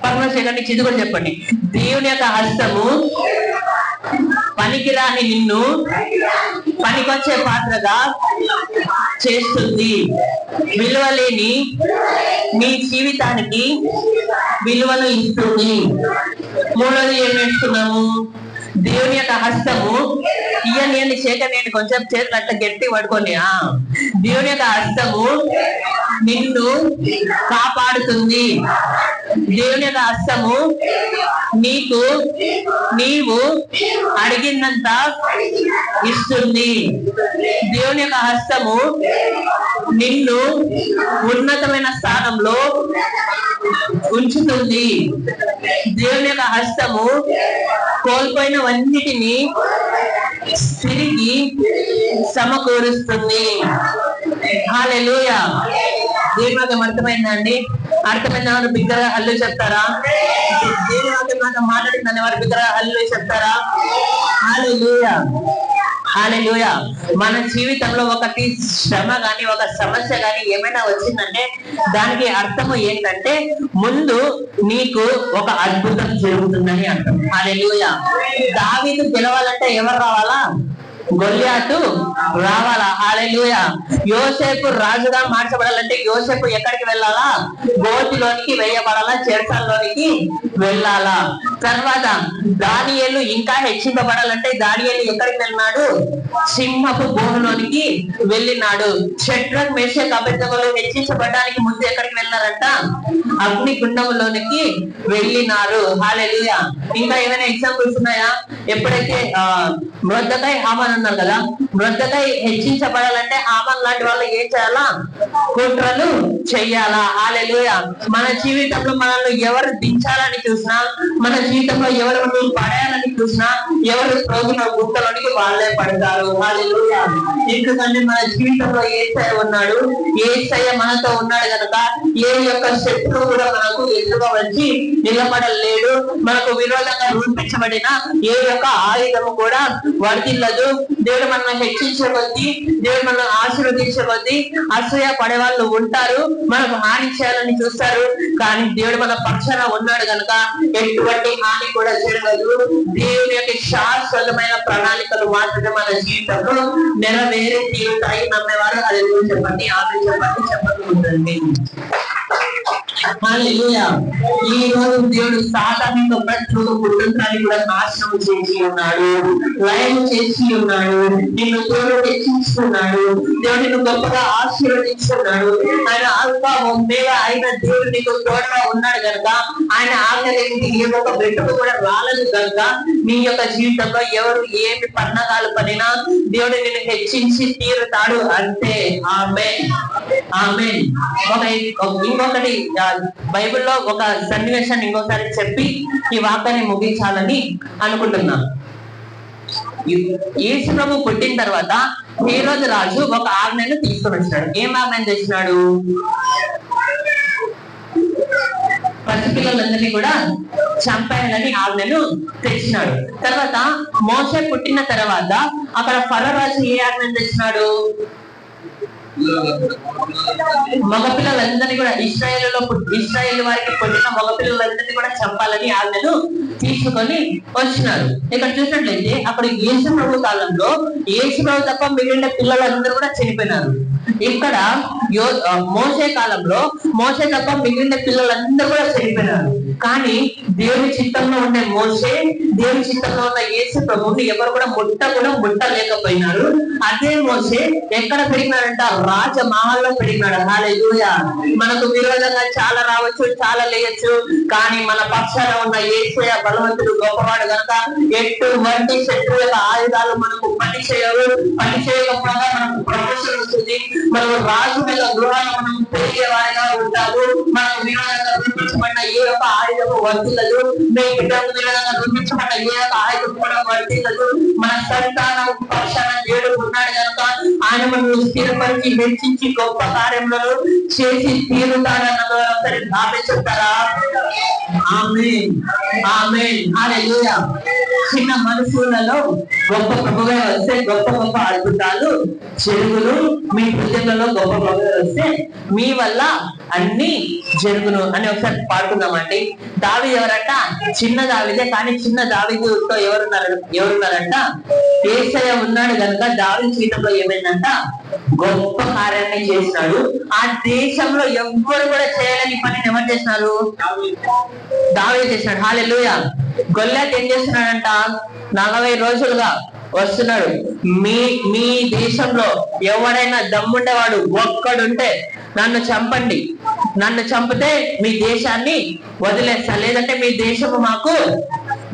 పక్కన సేకరించి ఇది కూడా చెప్పండి, దేవుని యొక్క హస్తము పనికిరాని నిన్ను పనికొచ్చే పాత్రగా చేస్తుంది. విలువలేని మీ జీవితానికి విలువను ఇస్తుంది. మూడోది ఏం నేర్చుకున్నాము? దేవుని యొక్క హస్తము ఇయ్యని చేకనేది కొంచెం చేతులు అట్లా గట్టి పడుకొని దేవుని యొక్క హస్తము నిన్ను కాపాడుతుంది. దేవుని యొక్క హస్తము నీవు అడిగినంత ఇస్తుంది. దేవుని యొక్క హస్తము నిన్ను ఉన్నతమైన స్థానంలో ఉంచుతుంది. దేవుని యొక్క హస్తము కోల్పోయినవన్నిటినీ తిరిగి సమకూరుస్తుంది. హల్లెలూయా. దేవుని వాక్యం అర్థమైందండి? అర్థమైన వారు బిగ్గరగా హల్లు చెప్తారా? దేవుని వాక్యం మాట్లాడిందని వారు బిగ్గరగా హల్లు చెప్తారా? హల్లెలూయా. హల్లెలూయా. మన జీవితంలో ఒకటి శ్రమ గాని ఒక సమస్య గాని ఏమైనా వచ్చిందంటే దానికి అర్థము ఏంటంటే ముందు నీకు ఒక అద్భుతం జరుగుతుందని అర్థం. హల్లెలూయా. దావీదు గెలవాలంటే ఎవరు రావాలా? గొల్లియాతు రావాలా? హల్లెలూయా. యోసేపు రాజుగా మార్చబడాలంటే యోసేపు ఎక్కడికి వెళ్ళాలా? గోతిలోనికి వేయబడాలా, చెరసాలలోనికి వెళ్ళాలా. తర్వాత దానియేలు ఇంకా హెచ్చింపబడాలంటే దానియేలు ఎక్కడికి వెళ్ళినాడు? సింహపు గుహలోనికి వెళ్ళినాడు. షడ్రక్ మేషక్ అబేద్నెగోలు హెచ్చించబడడానికి ముందు ఎక్కడికి వెళ్ళారంట? అగ్ని గుండంలోనికి వెళ్ళినారు. హల్లెలూయా. ఇంకా ఏమైనా ఎగ్జాంపుల్స్ ఉన్నాయా? ఎప్పుడైతే మొర్దెకై హామాన్ ఉన్నారు కదా, మొర్దెకై హెచ్చించబడాలంటే హామాన్ లాంటి వాళ్ళు ఏం చేయాలా? కుట్రలు చెయ్యాలా. హల్లెలూయా. మన జీవితంలో మనల్ని ఎవరు దించాలని చూసినా, మన జీవితంలో ఎవరు పడేయాలని చూసినా, ఎవరు రోగుల గుంతలోనికి వాళ్ళే పడతారు. హల్లెలూయా. ఎందుకంటే మన జీవితంలో యేసయ్య ఉన్నాడు. యేసయ్య మనతో ఉన్నాడు కనుక ఏ యొక్క శత్రువు కూడా మనకు ఎదురుగా వచ్చి నిలబడలేడు. మనకు విరోధంగా రూపించబడిన ఏ యొక్క ఆయుధము కూడా వర్తిల్లదు. దేవుడు మనల్ని హెచ్చించబోద్ది, దేవుడు మనల్ని ఆశీర్వదించబోద్ది. అసూయ పడే వాళ్ళు ఉంటారు, మనకు హాని చేయాలని చూస్తారు. కానీ దేవుడు మన పక్షాన ఉన్నాడు కనుక ఎటువంటి హాని కూడా చేయలేదు. దేవుని యొక్క శాశ్వతమైన ప్రణాళికలు మాత్రమే మన జీవితంలో నెరవేరే తీరుతాయి. నమ్మేవారు అది చెప్పండి, ఆమె చెప్పండి, చెప్పండి. హల్లెలూయా. ఈ రోజు దేవుడు సాధారణంగా ప్రతి కుటుంబాన్ని కూడా నాశనం చేసి ఉన్నాడు, లయం చేసి ఉన్నాడు, నిన్ను తోడు హెచ్చించుకున్నాడు. దేవుడు నిన్ను గొప్పగా ఆశీర్వదించుకున్నాడు. ఆయన ఆల్ఫా ఒమేగా అయిన దేవుడు నీకు తోడుగా ఉన్నాడు కనుక ఆయన ఆజ్ఞలేని ఏ ఒక్క బిడ్డకు కూడా రాలేదు కనుక నీ యొక్క జీవితంలో ఎవరు ఏమి పన్నగాలు పడినా దేవుడు నిన్ను హెచ్చించి తీరుతాడు. అంతే. ఆమేన్, ఆమేన్. ఇంకొకటి బైబిల్లో ఒక సన్నివేశాన్ని ఇంకోసారి చెప్పి ఈ వాక్యాన్ని ముగించాలని అనుకుంటున్నాను. యేసు ప్రభు పుట్టిన తర్వాత హేరోదు రాజు ఒక ఆజ్ఞను తీసుకొని వచ్చినాడు. ఏం ఆజ్ఞను తెచ్చినాడు? పసిపిల్లలందరినీ కూడా చంపేయాలని ఆజ్ఞను తెచ్చినాడు. తర్వాత మోసే పుట్టిన తర్వాత అక్కడ ఫరో రాజు ఏ ఆజ్ఞను తెచ్చినాడు? మగపిల్లలందరినీ కూడా ఇశ్రాయేలు వారికి పుట్టిన మగపిల్లలందరినీ కూడా చంపాలని ఆజ్ఞను తీసుకొని వచ్చినారు. ఇక్కడ చూసినట్లయితే అక్కడ యేసు ప్రభు కాలంలో యేసు ప్రభు తప్ప మిగిలిన పిల్లలందరూ కూడా చనిపోయినారు. ఇక్కడ మోసే కాలంలో మోసే తప్ప మిగిలిన పిల్లలందరూ కూడా చనిపోయినారు. కానీ దేవుని చిత్తంలో ఉండే మోసే, దేవుని చిత్తంలో ఉన్న యేసు ప్రభువుని ఎవరు కూడా ముట్టలేకపోయినారు. అదే మోసే ఎక్కడ పెరిగినాడంట? రాజమహల్లో పెరిగినాడు. హల్లెలూయా. మనకు విరోధంగా చాలా రావచ్చు, చాలా లేయచ్చు, కానీ మన పక్షాన ఉన్న యేసయ్య బలవంతుడు, గొప్పవాడు కనుక ఎటువంటి శత్రు యొక్క ఆయుధాలు మనకు పని చేయకపోగా మనకు ప్రమోషన్ వస్తుంది. మనకు రాజు మీద గృహాలు మనం పెరిగే వారిగా ఉంటాము. మనకు విరోధంగా రూపించబడిన ఏ యొక్క ఆయుధము వర్తిల్లదు. మీ బిడ్డకు విరోధంగా రూపించబడిన ఏ యొక్క ఆయుధం కూడా వర్తిల్లదు. మన సంతానం పక్షాన దేవుడు ఉన్నాడు కనుక ఆయన మనల్ని స్థిరపరిచి హెచ్చించి గొప్ప కార్యములను చేసి తీరుతాడన్న చెప్తారా? ఆమేన్, ఆమేన్, హల్లెలూయా. చిన్న మనుషులలో గొప్ప ప్రభుగా వస్తే గొప్ప గొప్ప అద్భుతాలు జరుగును. మీ హృదయంలో గొప్ప ప్రభుగా వస్తే మీ వల్ల అన్ని జరుగును అని ఒకసారి పాడుకుందామండి. దావీదు ఎవరంట? చిన్న దావీదే. కానీ చిన్న దావీదుతో ఎవరున్నారంట? యేసయ్య ఉన్నాడు కనుక దావీదు జీవితంలో ఏమైందంట? గొప్ప కార్యాన్ని చేసినాడు. ఆ దేశంలో ఎవ్వరు కూడా చేయలేని పనిని ఎవరు చేసినారు? దావీదు చేసినాడు. హల్లెలూయా. గొల్యాతు ఏం చేస్తున్నాడంట? 40 రోజులుగా వస్తున్నాడు. మీ దేశంలో ఎవరైనా దమ్ముండేవాడు ఒక్కడుంటే నన్ను చంపండి, నన్ను చంపితే మీ దేశాన్ని వదిలేస్తా, లేదంటే మీ దేశము మాకు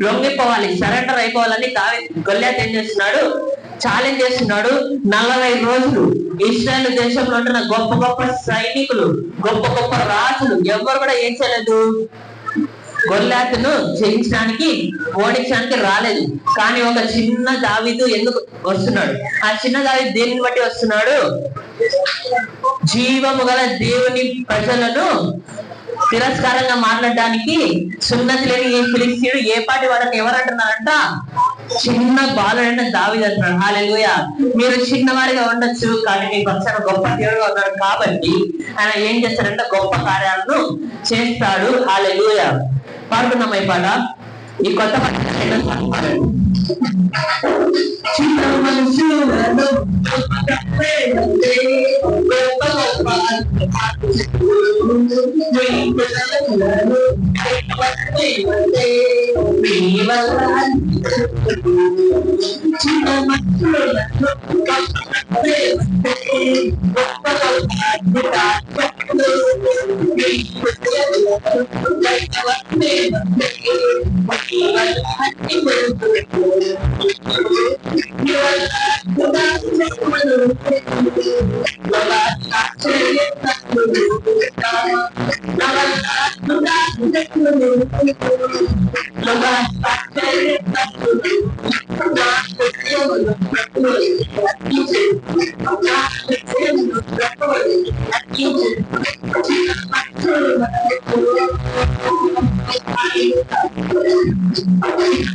లొంగిపోవాలి, సరెండర్ అయిపోవాలని గొల్యాతు ఏం చేస్తున్నాడు? ఛాలెంజ్ చేస్తున్నాడు. 40 రోజులు ఇశ్రాయేలు దేశంలో ఉంటున్న గొప్ప గొప్ప సైనికులు, గొప్ప గొప్ప రాజులు ఎవరు కూడా ఏం చేయలేదు? గొల్యాతును జయించడానికి, ఓడించడానికి రాలేదు. కానీ ఒక చిన్న దావీదు ఎందుకు వస్తున్నాడు? ఆ చిన్న దావీదు దేనిని బట్టి వస్తున్నాడు? జీవము గల దేవుని ప్రజలను తిరస్కారంగా మాట్లాడడానికి సున్నతి లేని ఏ ఫిలిస్తీయుడు ఏ పాటి వాళ్ళని ఎవరంటున్నారంట? చిన్న బాలుడైన దావీదు అంటున్నాడు. హల్లెలూయా. మీరు చిన్నవారిగా ఉండొచ్చు, కానీ మీ పక్షాన గొప్ప దేవుడుగా ఉన్నాడు కాబట్టి ఆయన ఏం చేస్తాడంటే గొప్ప కార్యాలను చేస్తాడు. హల్లెలూయా. పాడుకున్నాం ఈ పాట. ఈ కొత్త పాట చిన్న మనుషులను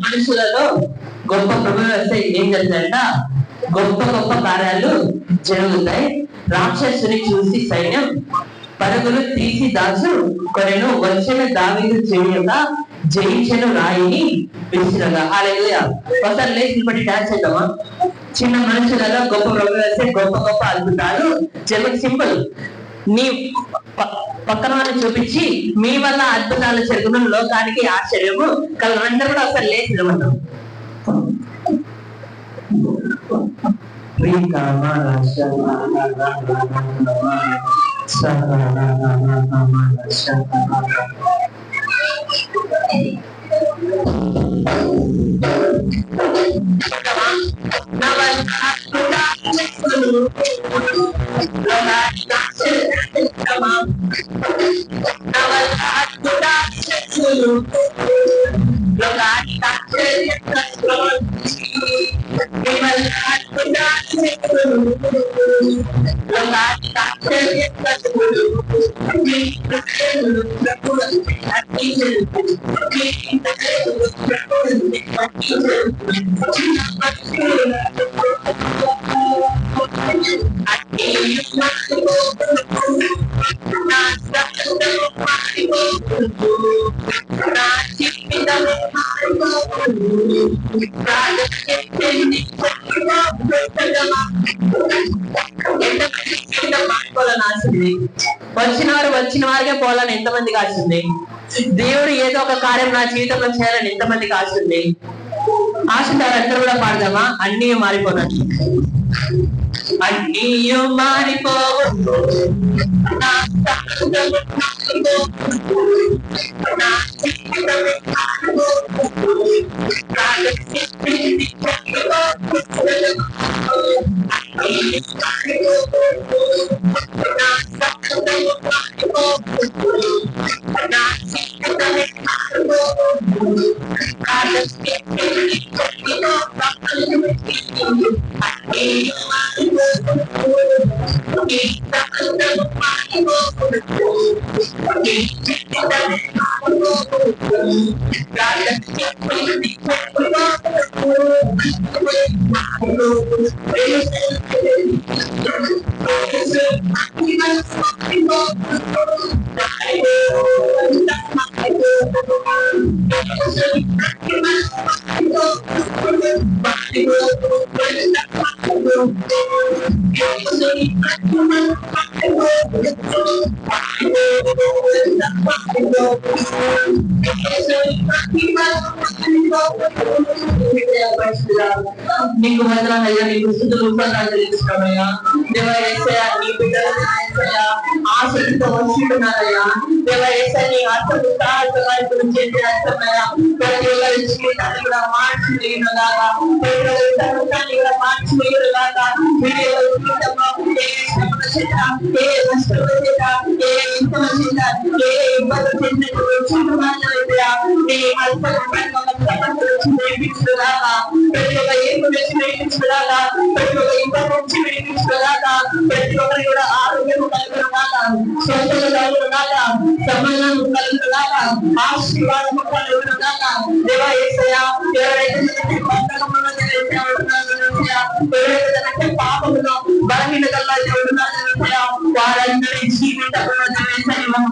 మనుషులలో గొప్ప ప్రభువు వస్తే ఏం జరుగుతాయంట? గొప్ప గొప్ప కార్యాలు జరుగుతాయి. రాక్షసుని చూసి సైన్యం పరుగులు తీసి దాచు కొనెను, వచ్చిన దావీదు చెవిగా జయించెను రాయిని విసిరగా. హల్లెలూయా. ఒకసారి లేచి పట్టి డాన్స్ చేద్దామా? చిన్న మనుషులలో గొప్ప ప్రభువు వస్తే గొప్ప గొప్ప అద్భుతాలు జరుగుతాయి. సింపుల్. నీ పక్కన వాళ్ళని చూపించి మీ వల్ల అద్భుతాలు జరుగుతున్న లోకానికి ఆశ్చర్యము కలరందరూ కూడా ఒకసారి లేచి నిలబడ్డాం. వచ్చిన వారికే పోవాలని ఎంతమందికి ఆశ ఉంది? దేవుడు ఏదో ఒక కార్యం నా జీవితంలో చేయాలని ఎంతమందికి ఆశ ఉంది? ఆశ అందరూ కూడా పాడదామా? అన్నీ మారిపోయినట్లు, అన్నీ మారిపోవు, నీకు వందనాలయ్యా, నీకు స్తుతులు తెలుస్తున్నామయ్యా. దేవా యేసయ్యా, నీ బిడ్డలు ఆశతో వచ్చిస్తున్నారయ్యా. దేవా యేసయ్యా, నీ అర్థం సహాయకులు చేసే అర్థమయ్యా. ప్రతి ఒక్కరి జీవితాన్ని కూడా మార్చి వేయనులాగా, ప్రతి ఒక్కరి జీవితాన్ని కూడా మార్చి వేయనులాగా, వీడియో జీవితంలో ఏ శ్రమల చేత, ఏ నష్టముల చేత, ఏ ఇంతల చేత, ఏ ఇబ్బంది చేసినట్టుగా నీ అర్థం నేర్పించులాగా, ప్రతి ఒక్క ఏపు నుంచి నేర్పించులాగా, ప్రతి ఒక్క ఇబ్బంది నుంచి నేర్పించులాగా, ప్రతి ఒక్కరి కూడా ఆరోగ్యం కలుగులాగా, స్వస్థత కలుగులాగా, సమాధానం కలుగులాగా, ఆశీర్వాదం కలుగులాగా. దేవా యేసయ్యా, ఎవరైతే పాపంలో బలహీనతల్లో ఉంటున్నారో వారందరి జీవితంలో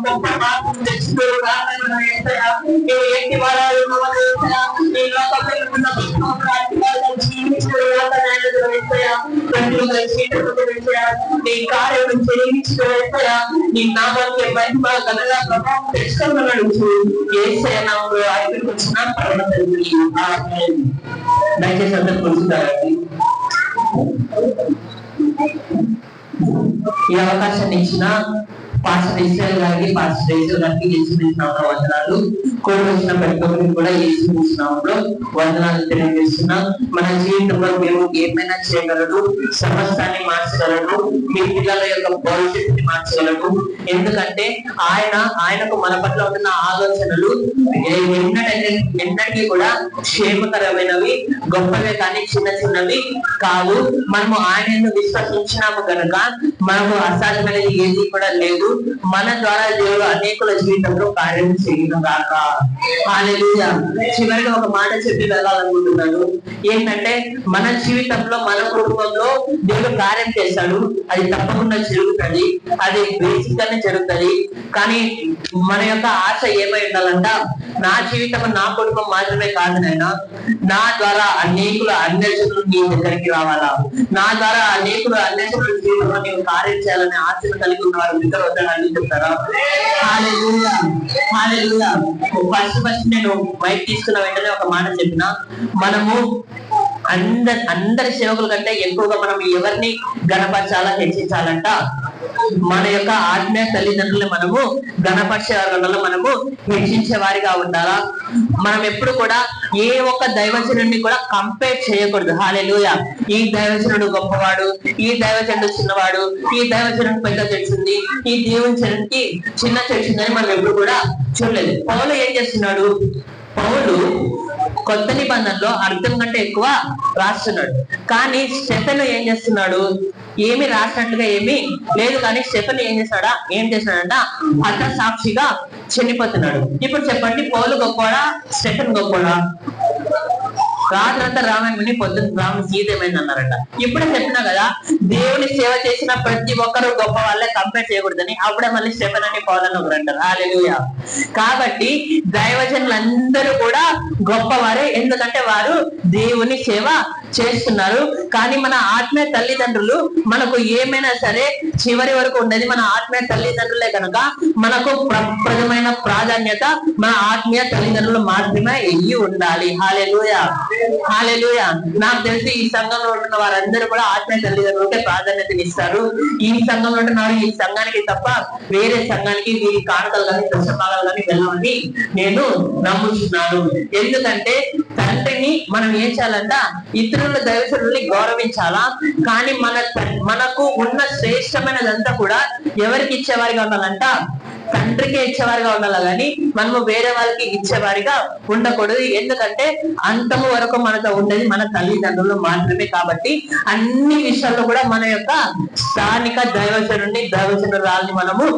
గొప్ప మార్పు తెచ్చుకోగా ఏంటి వారు ఈ లోకంలో నీ కార్యం చేయించుకోవా, నీ నామానికి మహిమ ఘనత ప్రభావం తెచ్చుకోమన్నాడు. యేసయ్య నామములో ఆయనకు వచ్చిన పరమ తండ్రి, ఆమేన్. దయచేసి అందరూ కూర్చుంటారండి. ఈ అవకాశాన్ని ఇచ్చిన పాస్టర్ ఇస్రాయేల్ గారికి, పాస్టర్ యేసు గారికి యేసుక్రీస్తు వందనాలు. కోరి వచ్చిన ప్రతి ఒక్కరికి కూడా యేసుక్రీస్తు నామములో వందనాలు తెలియజేస్తున్నా. మన జీవితంలో మేము ఏమైనా చేయగలడు, సమస్తాన్ని మార్చగలడు, మీ పిల్లల యొక్క భవిష్యత్తుని మార్చగలడు. ఎందుకంటే ఆయనకు మన పట్ల ఉన్న ఆలోచనలు ఎన్నటికీ కూడా క్షేమకరమైనవి, గొప్పవే కానీ చిన్న చిన్నవి కావు. మనము ఆయనను విశ్వసించినాము కనుక మనకు అసాధ్యమైనది ఏది కూడా లేదు. మన ద్వారా దేవుడు అనేకుల జీవితంలో కార్యం చేయడం కాక. హల్లెలూయా. చివరిగా ఒక మాట చెప్పి వెళ్ళాలనుకుంటున్నాను. ఏంటంటే మన జీవితంలో, మన కుటుంబంలో దేవుడు కార్యం చేస్తాడు, అది తప్పకుండా జరుగుతుంది, అది బేసిక్ గానే జరుగుతుంది. కానీ మన యొక్క ఆశ ఏమై ఉండాలంట, నా జీవితం, నా కుటుంబం మాత్రమే కాదు నాయన, నా ద్వారా అనేకులు అన్వేషణలు నీ దగ్గరికి రావాలా, నా ద్వారా అనేకులు అన్వేషణల జీవితంలో నీవు కార్యం చేయాలని ఆశలు కలిగి ఉన్న వారు ఇద్దరు వద్దని చెప్తారా? హల్లెలూయా, హల్లెలూయా. ఫస్ట్ నేను మైక్ తీసుకున్న వెంటనే ఒక మాట చెప్పిన, మనము అందరి సేవకుల కంటే ఎక్కువగా మనం ఎవరిని గణపరచాలా, హెచ్చించాలంట మన యొక్క ఆత్మీయ తల్లిదండ్రులు మనము గణపరిచే వారిలో మనము హెచ్చించే వారిగా ఉండాలా. మనం ఎప్పుడు కూడా ఏ ఒక్క దైవజనుడిని కూడా కంపేర్ చేయకూడదు. హల్లెలూయా. ఈ దైవజనుడు గొప్పవాడు, ఈ దైవజనుడు చిన్నవాడు, ఈ దైవజనుడు పెద్ద చర్చింది, ఈ దేవుని చరణ్కి చిన్న చర్చిందని మనం ఎప్పుడు కూడా చూడలేదు. పౌలు ఏం చేస్తున్నాడు? పౌలు కొత్త నిబంధనలో అర్థం కంటే ఎక్కువ రాస్తున్నాడు. కానీ స్టెఫెను ఏం చేస్తున్నాడు? ఏమి రాసినట్లుగా ఏమీ లేదు. కానీ స్టెఫెను ఏం చేస్తున్నాడంట? హత సాక్షిగా చనిపోతున్నాడు. ఇప్పుడు చెప్పండి, పౌలు గొప్పవాడా, స్టెఫెన్ గొప్పవాడా? రాత్రంతా రామాయణం విని పొద్దున్న రాముని సీత ఏమైంది అన్నారట. ఇప్పుడే చెప్పినా కదా, దేవుని సేవ చేసిన ప్రతి ఒక్కరు గొప్ప వాళ్ళే, కంపేర్ చేయకూడదని. అప్పుడే మళ్ళీ స్టెఫెన్ అని పౌలని ఒకరు అంటారు. హల్లెలూయా. కాబట్టి దైవజనులందరూ కూడా గొప్పవారే, ఎందుకంటే వారు దేవుని సేవ చేస్తున్నారు. కానీ మన ఆత్మీయ తల్లిదండ్రులు మనకు ఏమైనా సరే చివరి వరకు ఉండేది మన ఆత్మీయ తల్లిదండ్రులే కనుక మనకు ప్రప్రథమైన ప్రాధాన్యత మన ఆత్మీయ తల్లిదండ్రులు మాత్రమే ఇయ్యి ఉండాలి. హల్లెలూయా, హల్లెలూయా. నాకు తెలిసి ఈ సంఘంలో ఉంటున్న వారందరూ కూడా ఆత్మీయ తల్లిదండ్రులకే ప్రాధాన్యతనిస్తారు. ఈ సంఘంలో ఉంటున్నారు, ఈ సంఘానికి తప్ప వేరే సంఘానికి వీరి కానుకలు కానీ దశభాగాలు కానీ వెళ్ళమని నేను నమ్ముతున్నాను. ఎందుకంటే తండ్రిని మనం ఏం చేయాలంట, ఇతరుల దైవజనుల్ని గౌరవించాలా. కానీ మనకు ఉన్న శ్రేష్టమైనదంతా కూడా ఎవరికి ఇచ్చేవారిగా ఉండాలంట, తండ్రికే ఇచ్చేవారిగా ఉండాలి. కానీ మనము వేరే వాళ్ళకి ఇచ్చేవారిగా ఉండకూడదు. ఎందుకంటే అంతము వరకు మనతో ఉండేది మన తల్లిదండ్రులు మాత్రమే. కాబట్టి అన్ని విషయాల్లో కూడా మన యొక్క స్థానిక దైవజనుడిని దైవజనురాల్ని మనము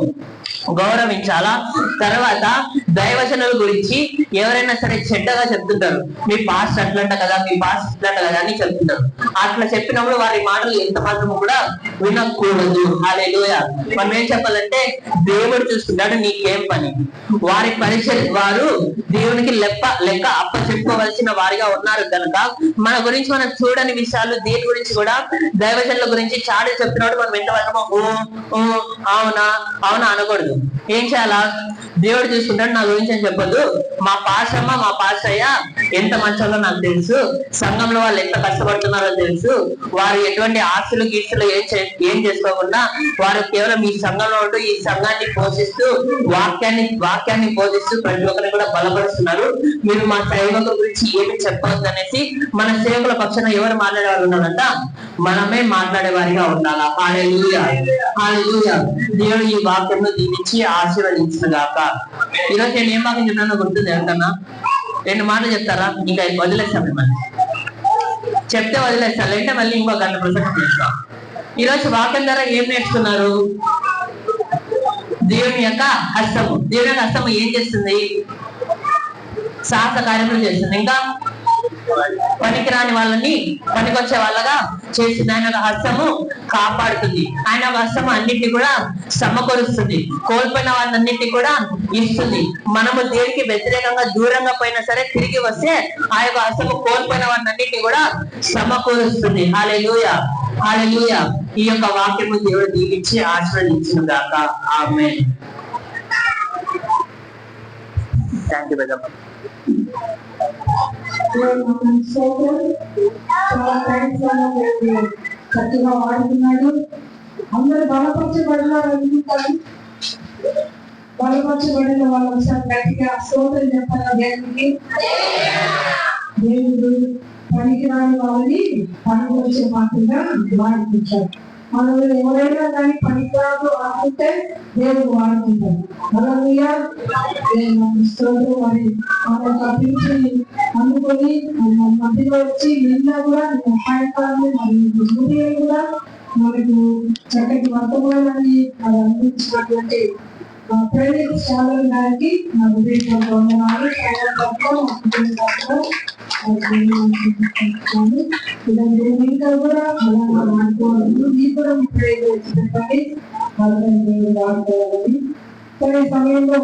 గౌరవించాలా. తర్వాత దైవజనుల గురించి ఎవరైనా సరే చెడ్డగా చెప్తుంటారు. మీ పాస్ట్ అట్లంట కదా, మీ పాస్ట్ ఇట్లంట కదా అని చెప్తుంటారు. అట్లా చెప్పినప్పుడు వారి మాటలు ఎంత మాత్రం కూడా వినకూడదు. హల్లెలూయా. మనం ఏం చెప్పాలంటే, దేవుడు చూసుకుంటాడు, నీకేం పని. వారి పరిచయం వారు దేవునికి లెక్క అప్పచెప్పుకోవలసిన వారిగా ఉన్నారు కనుక మన గురించి మనం చూడని విషయాలు, దేని గురించి కూడా దైవజనుల గురించి చాటి చెప్తున్నాడు. మనం ఎంతవరకు అవునా అవునా అనకూడదు. ఏం చేయాలా, దేవుడు చూసుకుంటాడు, నా గురించి అని చెప్పొద్దు. మా పాస్టమ్మ, మా పాస్టయ్య ఎంత మంచోళ్ళో నాకు తెలుసు, సంఘంలో వాళ్ళు ఎంత కష్టపడుతున్నారో తెలుసు, వారు ఎటువంటి ఆస్తులు గీస్తులు ఏం చేసుకోకుండా వారు కేవలం ఈ సంఘంలో ఉంటూ ఈ సంఘాన్ని పోషిస్తూ వాక్యాన్ని పోషిస్తూ ప్రతి ఒక్కరిని కూడా బలపరుస్తున్నారు. మీరు మా సేవకుల గురించి ఏమి చెప్పవద్దు అనేసి మన సేవకుల పక్షాన ఎవరు మాట్లాడేవారు ఉన్నారంట, మనమే మాట్లాడేవారిగా ఉండాలా. హల్లెలూయా, హల్లెలూయా. దేవుడు ఈ వాక్యంలో దీవించి ఆశీర్వదించిన గాక. ఈరోజు నేను ఏం వాక్యం చెప్పినా గుర్తుంది ఎవరికన్నా? 2 మాటలు చెప్తారా? ఇంకా వదిలేస్తాం, మిమ్మల్ని చెప్తే వదిలేస్తాను, అంటే మళ్ళీ ఇంకో గంట ప్రసంగం చేస్తాం. ఈరోజు వాక్యం ద్వారా ఏం నేర్చుకున్నారు? దేవుని యొక్క హస్తము. దేవుని యొక్క హస్తము ఏం చేస్తుంది? సాహస కార్యములు చేస్తుంది. ఇంకా పనికిరాని వాళ్ళని పనికొచ్చే వాళ్ళగా చేస్తుంది. ఆయన ఒక హస్తము కాపాడుతుంది. ఆయన ఒక హస్తము అన్నిటిని కూడా సమకూరుస్తుంది. కోల్పోయిన వాళ్ళన్నింటినీ కూడా ఇస్తుంది. మనము దేనికి వ్యతిరేకంగా దూరంగా పోయినా సరే తిరిగి వస్తే ఆ యొక్క హస్తము కోల్పోయిన వాళ్ళన్నింటినీ కూడా సమకూరుస్తుంది. హల్లెలూయా, హల్లెలూయా. ఈ యొక్క వాక్యము దేవుడు దీవించి ఆశీర్వదించిన గాక. ఆమేన్. Thank you brother. చక్కగా వాడుతున్నాడు. అందరూ బలపరచబడాలనుకుంటారు. బలపరచబడిన వాళ్ళు ఒకసారి గట్టిగా స్తోత్రం చెప్పాలి దేవునికి. దేవుడు పనికిరాని వాళ్ళని పనికొచ్చే మాటగా వాడుకుంటారు. మనం ఎవరైనా కానీ పనికిరాదు అనుకుంటే దేవుడు వాడుకుంటారు. హల్లెలూయా. స్తోత్రం. మరి పిలిచి అందుకొని మధ్యలో వచ్చి నిన్న కూడా సహాయకాలను మరియు కూడా మనకు చక్కటి వర్తమానాన్ని అది అందించినటువంటి ప్రేరిత శాలం గారికి నా హృదయపూర్వక వందనాలు. ఇంకా కూడా అలా మాట్లాడుకోవాలి. ఈ కూడా ప్రేరేపించండి. వాళ్ళని వాడుకోవాలని. సరే సమయంలో